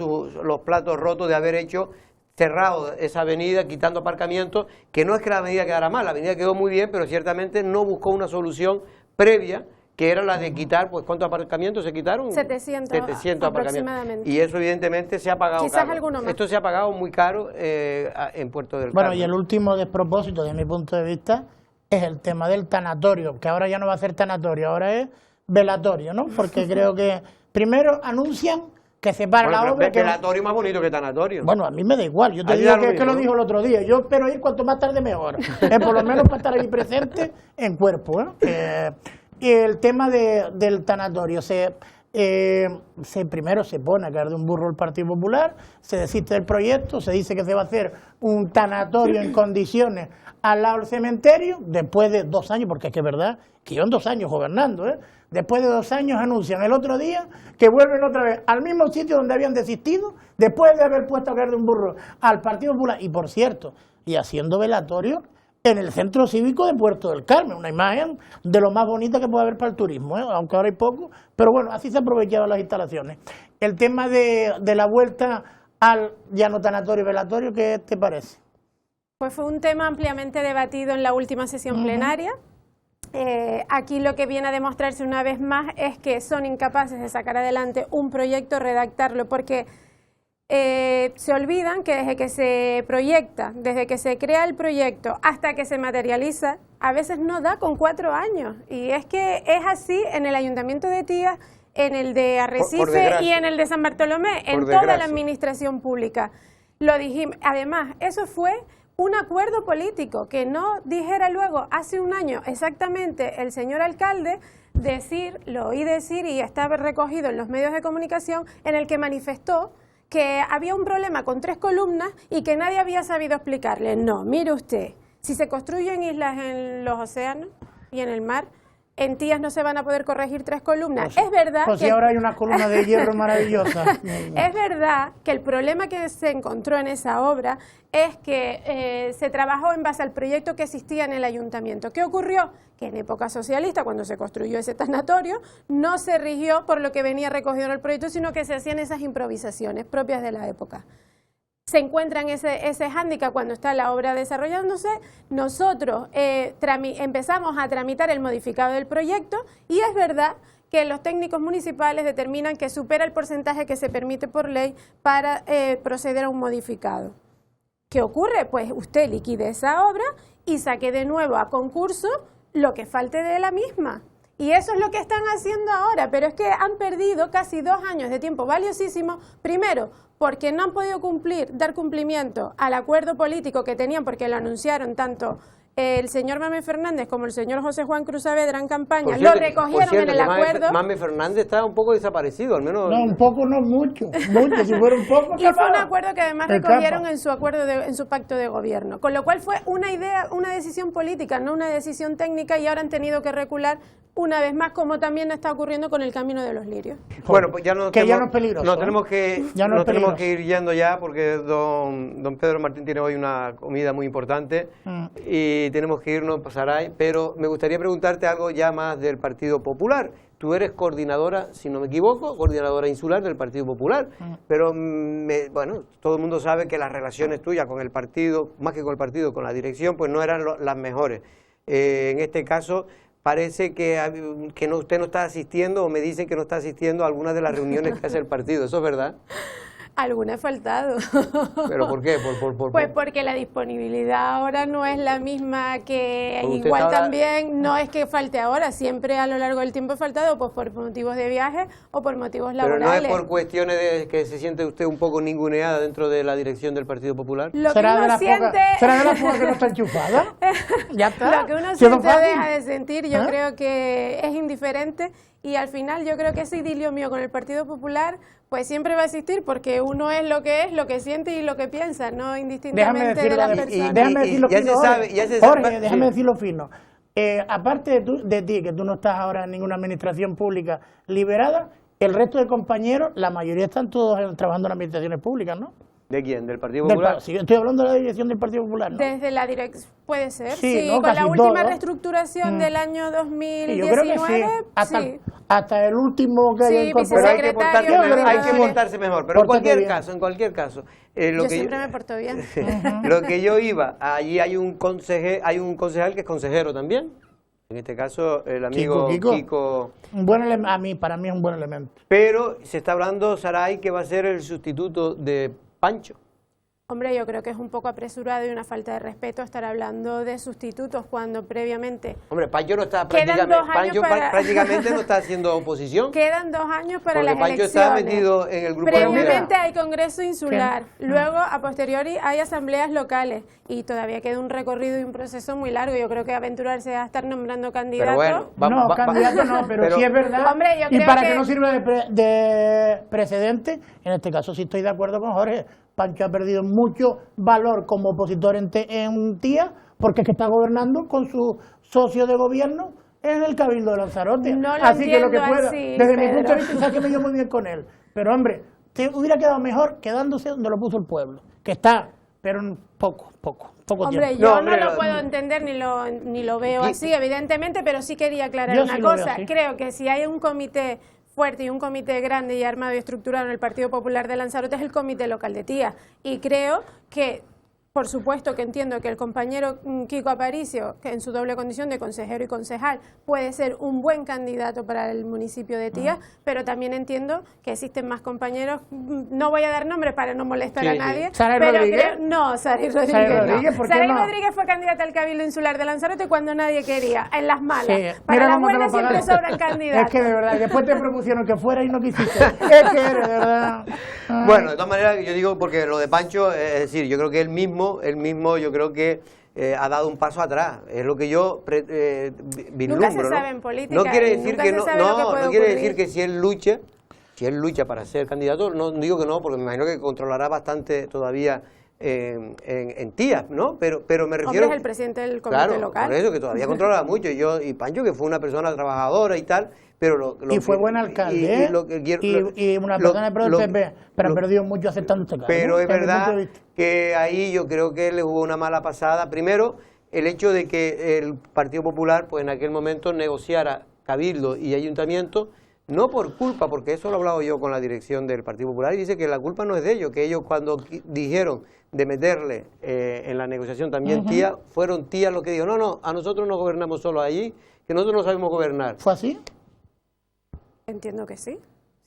los platos rotos de haber hecho cerrado esa avenida, quitando aparcamientos, que no es que la avenida quedara mal, la avenida quedó muy bien, pero ciertamente no buscó una solución previa, que era la de quitar, pues ¿cuántos aparcamientos se quitaron? 700 aparcamientos. aproximadamente. Y eso evidentemente se ha pagado Quizás caro. alguno más. Esto se ha pagado muy caro en Puerto del Bueno, Carmen. y el último despropósito, desde mi punto de vista, es el tema del tanatorio, que ahora ya no va a ser tanatorio, ahora es velatorio, ¿no? Porque creo que primero anuncian que se para Bueno, la pero obra. Que velatorio más bonito que tanatorio. Bueno, a mí me da igual, yo te Ahí digo da lo que es que mismo, lo ¿no? dijo el otro día, yo espero ir cuanto más tarde mejor, por lo menos para estar ahí presente en cuerpo, ¿eh? Y el tema del tanatorio, primero se pone a caer de un burro el Partido Popular, se desiste del proyecto, se dice que se va a hacer un tanatorio en condiciones al lado del cementerio, después de 2 años, porque es que es verdad que llevan 2 años gobernando, ¿eh? Después de 2 años anuncian el otro día que vuelven otra vez al mismo sitio donde habían desistido, después de haber puesto a caer de un burro al Partido Popular, y por cierto, y haciendo velatorio en el Centro Cívico de Puerto del Carmen, una imagen de lo más bonita que puede haber para el turismo, ¿eh? Aunque ahora hay poco, pero bueno, así se aprovechaban las instalaciones. El tema de la vuelta al ya no tanatorio y velatorio, ¿qué te parece? Pues fue un tema ampliamente debatido en la última sesión plenaria. Aquí lo que viene a demostrarse una vez más es que son incapaces de sacar adelante un proyecto, redactarlo, porque se olvidan que desde que se proyecta, desde que se crea el proyecto hasta que se materializa, a veces no da con 4 años. Y es que es así en el Ayuntamiento de Tías, en el de Arrecife y en el de San Bartolomé, en toda la administración pública. Lo dijimos. Además, eso fue un acuerdo político, que no dijera luego, hace un año exactamente, el señor alcalde lo oí decir y está recogido en los medios de comunicación, en el que manifestó que había un problema con 3 columnas y que nadie había sabido explicarle. No, mire usted, si se construyen islas en los océanos y en el mar, en Tías no se van a poder corregir 3 columnas. Pues, es verdad pues que si ahora hay una columna de hierro maravillosa. es verdad que el problema que se encontró en esa obra es que se trabajó en base al proyecto que existía en el ayuntamiento. ¿Qué ocurrió? Que en época socialista, cuando se construyó ese tanatorio, no se rigió por lo que venía recogido en el proyecto, sino que se hacían esas improvisaciones propias de la época. Se encuentra en ese hándicap cuando está la obra desarrollándose. Nosotros empezamos a tramitar el modificado del proyecto y es verdad que los técnicos municipales determinan que supera el porcentaje que se permite por ley para proceder a un modificado. ¿Qué ocurre? Pues usted liquide esa obra y saque de nuevo a concurso lo que falte de la misma. Y eso es lo que están haciendo ahora, pero es que han perdido casi 2 años de tiempo valiosísimo, primero porque no han podido dar cumplimiento al acuerdo político que tenían, porque lo anunciaron tanto el señor Mame Fernández como el señor José Juan Cruz Saavedra en campaña, lo recogieron en el acuerdo. Mame Fernández está un poco desaparecido, al menos. No, un poco, no mucho, si fuera un poco. Y fue un acuerdo que además recogieron en su acuerdo, en su pacto de gobierno, con lo cual fue una decisión política, no una decisión técnica, y ahora han tenido que recular una vez más, como también está ocurriendo con el Camino de los Lirios. Bueno, pues ya no es peligroso. Nos tenemos que ir yendo ya, porque don Pedro Martín tiene hoy una comida muy importante y tenemos que irnos a Saray, pero me gustaría preguntarte algo ya más del Partido Popular. Tú eres coordinadora, si no me equivoco, coordinadora insular del Partido Popular, pero bueno, todo el mundo sabe que las relaciones tuyas con el partido, más que con el partido, con la dirección, pues no eran las mejores. En este caso, parece que usted no está asistiendo, o me dicen que no está asistiendo a algunas de las reuniones que hace el partido. ¿Eso es verdad? Alguna he faltado. ¿Pero por qué? Pues porque la disponibilidad ahora no es la misma que Pues usted igual ahora- también, no es que falte ahora, siempre a lo largo del tiempo he faltado pues por motivos de viaje o por motivos Pero laborales. no es por cuestiones de que se siente usted un poco ninguneada dentro de la dirección del Partido Popular. Lo que ¿Será de uno las siente... pocas ¿será de las pocas que no está enchufada? Ya está. Lo que uno ¿Siendo siente o fácil? deja de sentir, yo ¿Eh? creo que es indiferente y al final yo creo que ese idilio mío con el Partido Popular pues siempre va a existir porque uno es, lo que siente y lo que piensa, no indistintamente de decirlo las de- personas. déjame decirlo ya fino, se sabe, Jorge. ya se sabe. Jorge, déjame Sí. decirlo fino. Aparte de ti, que tú no estás ahora en ninguna administración pública liberada, el resto de compañeros, la mayoría están todos trabajando en administraciones públicas, ¿no? ¿De quién? ¿Del Partido Popular? Sí, estoy hablando de la dirección del Partido Popular, ¿no? Desde la dirección, puede ser, Sí, sí, ¿no? con la Casi última todo. reestructuración del año Sí, 2019, yo creo que sí. Hasta el último que haya Sí, incorporado. Pero hay que Secretario, portarse mejor, hay que secretario. portarse mejor. Pero Pórtate bien. en cualquier caso, lo Yo que siempre me porto bien. lo que yo iba, allí hay un concejal que es consejero también. En este caso, el amigo Kiko. Para mí es un buen elemento. Pero se está hablando, Saray, que va a ser el sustituto de Pancho. Hombre, yo creo que es un poco apresurado y una falta de respeto estar hablando de sustitutos cuando previamente Hombre, Pancho no está Quedan 2 años para- prácticamente no está haciendo oposición. quedan 2 años para Porque las Pancho elecciones. está metido en el grupo de Previamente unidad. hay congreso insular, luego a posteriori hay asambleas locales y todavía queda un recorrido y un proceso muy largo. Yo creo que aventurarse a estar nombrando candidatos. Pero bueno, Candidato no, pero sí es verdad. Hombre, yo y creo para que- que no sirva de precedente, en este caso sí estoy de acuerdo con Jorge. Pancho ha perdido mucho valor como opositor en Tía, porque es que está gobernando con su socio de gobierno en el Cabildo de Lanzarote. No lo así que lo que entiendo pueda, así, desde mi Pedro. punto de vista, sabes que me llevo muy bien con él. Pero hombre, te hubiera quedado mejor quedándose donde lo puso el pueblo, que está, pero en poco Hombre, tiempo. yo No, hombre, no lo puedo entender ni lo veo así, evidentemente, pero sí quería aclarar Yo una sí lo veo cosa. así. Creo que si hay un comité fuerte y un comité grande y armado y estructurado en el Partido Popular de Lanzarote es el comité local de Tía. Y creo que, por supuesto que entiendo que el compañero Kiko Aparicio, que en su doble condición de consejero y concejal, puede ser un buen candidato para el municipio de Tía, pero también entiendo que existen más compañeros, no voy a dar nombres para no molestar Sí, a sí. nadie, ¿Saray pero Rodríguez? Saray Rodríguez, Saray no. Rodríguez, ¿por qué Saray no? Rodríguez fue candidata al Cabildo Insular de Lanzarote cuando nadie quería, en las malas. Sí. Para Mira las cómo te lo buenas siempre pagaron. sobran candidatos. Es que de verdad, después te propusieron que fuera y no quisiste. Es que de verdad. Ay. Bueno, de todas maneras, yo digo, porque lo de Pancho, es decir, yo creo que él mismo, yo creo que ha dado un paso atrás. Es lo que yo vislumbro, Nunca se ¿no? sabe en política No quiere y decir nunca que se no, sabe lo que puede no quiere ocurrir. decir que si él lucha para ser candidato, no digo que no, porque me imagino que controlará bastante todavía en Tía, ¿no? Pero me refiero... Hombre, es el presidente del comité claro, local. por eso, que todavía controla mucho. Y Pancho, que fue una persona trabajadora y tal, pero Y fue buen alcalde, y una persona del PP, pero ha perdido mucho aceptando este cargo. Pero es desde mi punto verdad de vista. que ahí yo creo que le jugó una mala pasada. Primero, el hecho de que el Partido Popular, pues en aquel momento negociara Cabildo y Ayuntamiento, no por culpa, porque eso lo he hablado yo con la dirección del Partido Popular, y dice que la culpa no es de ellos, que ellos cuando dijeron de meterle en la negociación también Tía, fueron Tía los que dijo, no, a nosotros no gobernamos solo allí, que nosotros no sabemos gobernar. ¿Fue así? Entiendo que sí.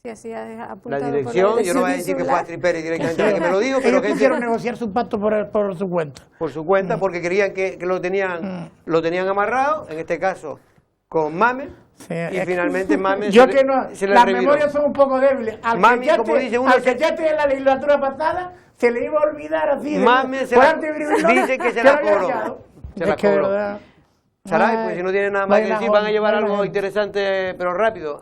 Sí, así ha La apuntado por dirección, el yo no voy a decir que fue a insular. Triperi directamente la que me lo dijo, pero Ellos gente quisieron negociar su pacto por su cuenta. por su cuenta, porque querían que lo tenían amarrado, en este caso con Mame, Sí, y es que- finalmente Mame Yo se que le, no, se le las reviró. memorias son un poco débiles. Mami, como dice uno, al que echaste en la legislatura pasada, se le iba a olvidar así. Mami se por la- antes de vivirlo, dice que se la lo había cobró. echado. Se Es la que de cobró. verdad. Saray, Ay, pues si no tienen nada más que vaina decir, van a joven, llevar vaina algo joven. interesante, pero rápido,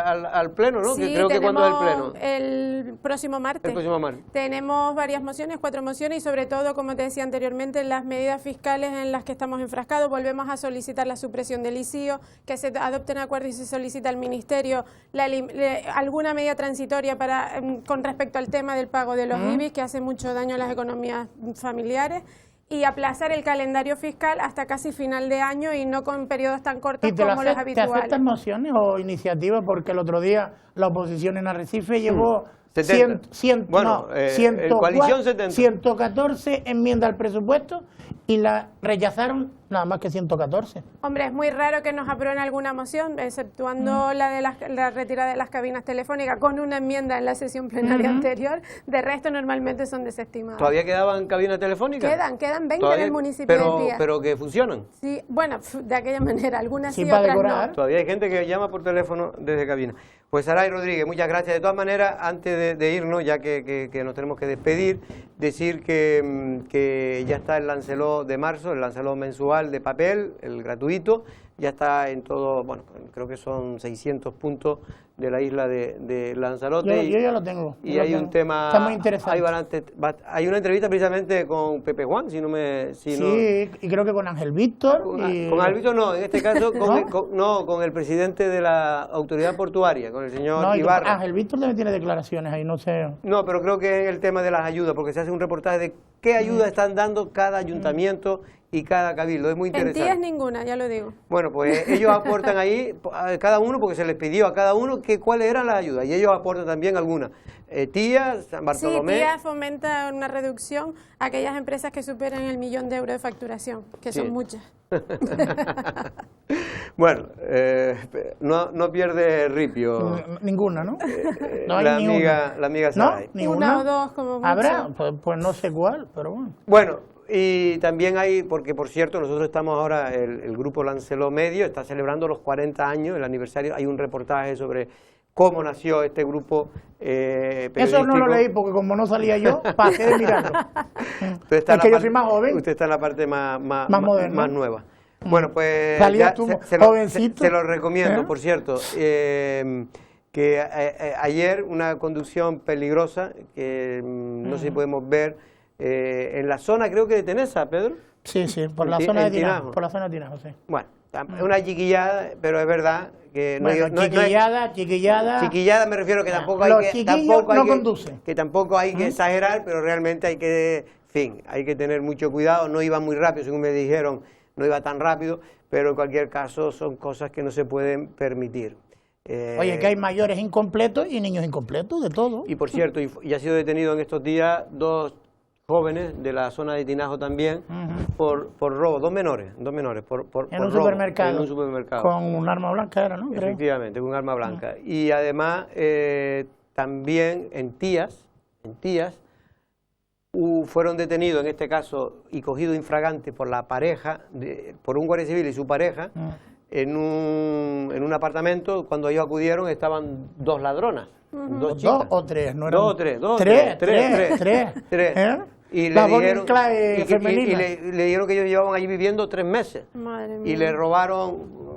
al pleno, ¿no? Que Sí, creo que cuando es el tenemos pleno. el próximo martes. El próximo martes. Tenemos varias mociones, 4 mociones y sobre todo, como te decía anteriormente, las medidas fiscales en las que estamos enfrascados. Volvemos a solicitar la supresión del ICIO, que se adopten acuerdos y se solicita al Ministerio alguna medida transitoria con respecto al tema del pago de los IBIs, que hace mucho daño a las economías familiares, y aplazar el calendario fiscal hasta casi final de año y no con periodos tan cortos ¿Y te como los te habituales. aceptan mociones o iniciativas? Porque el otro día la oposición en Arrecife llevó 70. Bueno, el coalición 70. 114 enmiendas al presupuesto y la rechazaron nada más que 114. Hombre, es muy raro que nos aprueben alguna moción, exceptuando la de la retirada de las cabinas telefónicas con una enmienda en la sesión plenaria anterior. De resto, normalmente son desestimadas. ¿Todavía quedaban cabinas telefónicas? Quedan 20 ¿Todavía? en el municipio de Tías. Pero que funcionan. Sí, bueno, de aquella manera, algunas Sí, sí, para otras decorar. no. Todavía hay gente que llama por teléfono desde cabina. Pues Saray Rodríguez, muchas gracias. De todas maneras, antes de irnos, ya que nos tenemos que despedir, decir que ya está el Lancelot de marzo, el Lancelot mensual de papel, el gratuito, ya está en todo, bueno, creo que son 600 puntos de la isla de Lanzarote. Yo ya lo tengo. Y hay un tema, está muy interesante. hay una entrevista precisamente con Pepe Juan, si no me... Sí, y creo que con Ángel Víctor. Con Ángel Víctor no, en este caso con el presidente de la autoridad portuaria, con el señor Ibarra. Ángel Víctor también tiene declaraciones ahí, no sé. No, pero creo que es el tema de las ayudas, porque se hace un reportaje de qué ayuda están dando cada ayuntamiento y cada cabildo. Es muy interesante. En Tías ninguna, ya lo digo. Bueno, pues ellos aportan ahí, a cada uno, porque se les pidió a cada uno cuáles eran las ayudas, y ellos aportan también algunas. Tías, San Bartolomé... Sí, Tías fomenta una reducción a aquellas empresas que superen el 1.000.000 de euros de facturación, que son muchas. Bueno, no pierde ripio. Ninguna, ¿no? No hay la ni una. amiga Saray. ¿No? ¿Ninguna? Una o dos, como mucho. ¿Habrá? Pues no sé cuál, pero bueno. Bueno, y también hay, porque por cierto, nosotros estamos ahora, el grupo Lancelot Medio está celebrando los 40 años, el aniversario, hay un reportaje sobre cómo nació este grupo periodístico. Eso no lo leí porque como no salía yo, pasé de mirarlo. Usted está Es que yo soy más joven. Usted está en la parte más moderna. más nueva. Bueno, pues Salía ya tú, se jovencito. lo recomiendo, por cierto, que ayer una conducción peligrosa, que no sé si podemos ver, en la zona creo que de Tenesa, Pedro. Sí, por la zona de Tinajo. Por la zona de Tinajo, sí. Bueno, una chiquillada, pero es verdad que chiquillada me refiero que tampoco hay que exagerar, pero realmente hay que, hay que tener mucho cuidado. No iba muy rápido, según me dijeron, no iba tan rápido, pero en cualquier caso son cosas que no se pueden permitir. Oye, que hay mayores incompletos y niños incompletos, de todo. Y por cierto, y ha sido detenido en estos días 2 jóvenes de la zona de Tinajo también por robo, dos menores por en un robo, supermercado. En un supermercado. Con un arma blanca era, ¿no? Creo. Efectivamente, con un arma blanca. Y además, también en Tías, fueron detenidos en este caso y cogidos infragante por la pareja, por un guardia civil y su pareja, en un apartamento. Cuando ellos acudieron estaban 2 ladronas. 2 chicas. 2 o 3, no eran. 2 o 3, 3. ¿Eh? Y la le dijeron, femenina. le dijeron que ellos llevaban allí viviendo 3 meses. Madre mía. Y le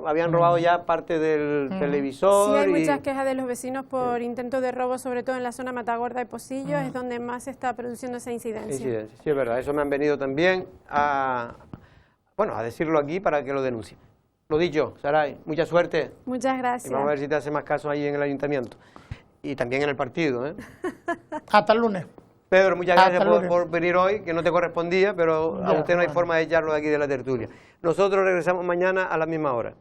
habían robado ya parte del televisor. Sí, hay muchas quejas de los vecinos por intentos de robo, sobre todo en la zona Matagorda y Pocillo, es donde más se está produciendo esa incidencia. Sí, es verdad. Eso me han venido también a decirlo aquí para que lo denuncien. Lo dicho, Saray, mucha suerte. Muchas gracias. Y vamos a ver si te hace más caso ahí en el ayuntamiento. Y también en el partido, ¿eh? Hasta el lunes. Pedro, muchas gracias por venir hoy, que no te correspondía, pero a usted no hay forma de echarlo de aquí de la tertulia. Nosotros regresamos mañana a la misma hora.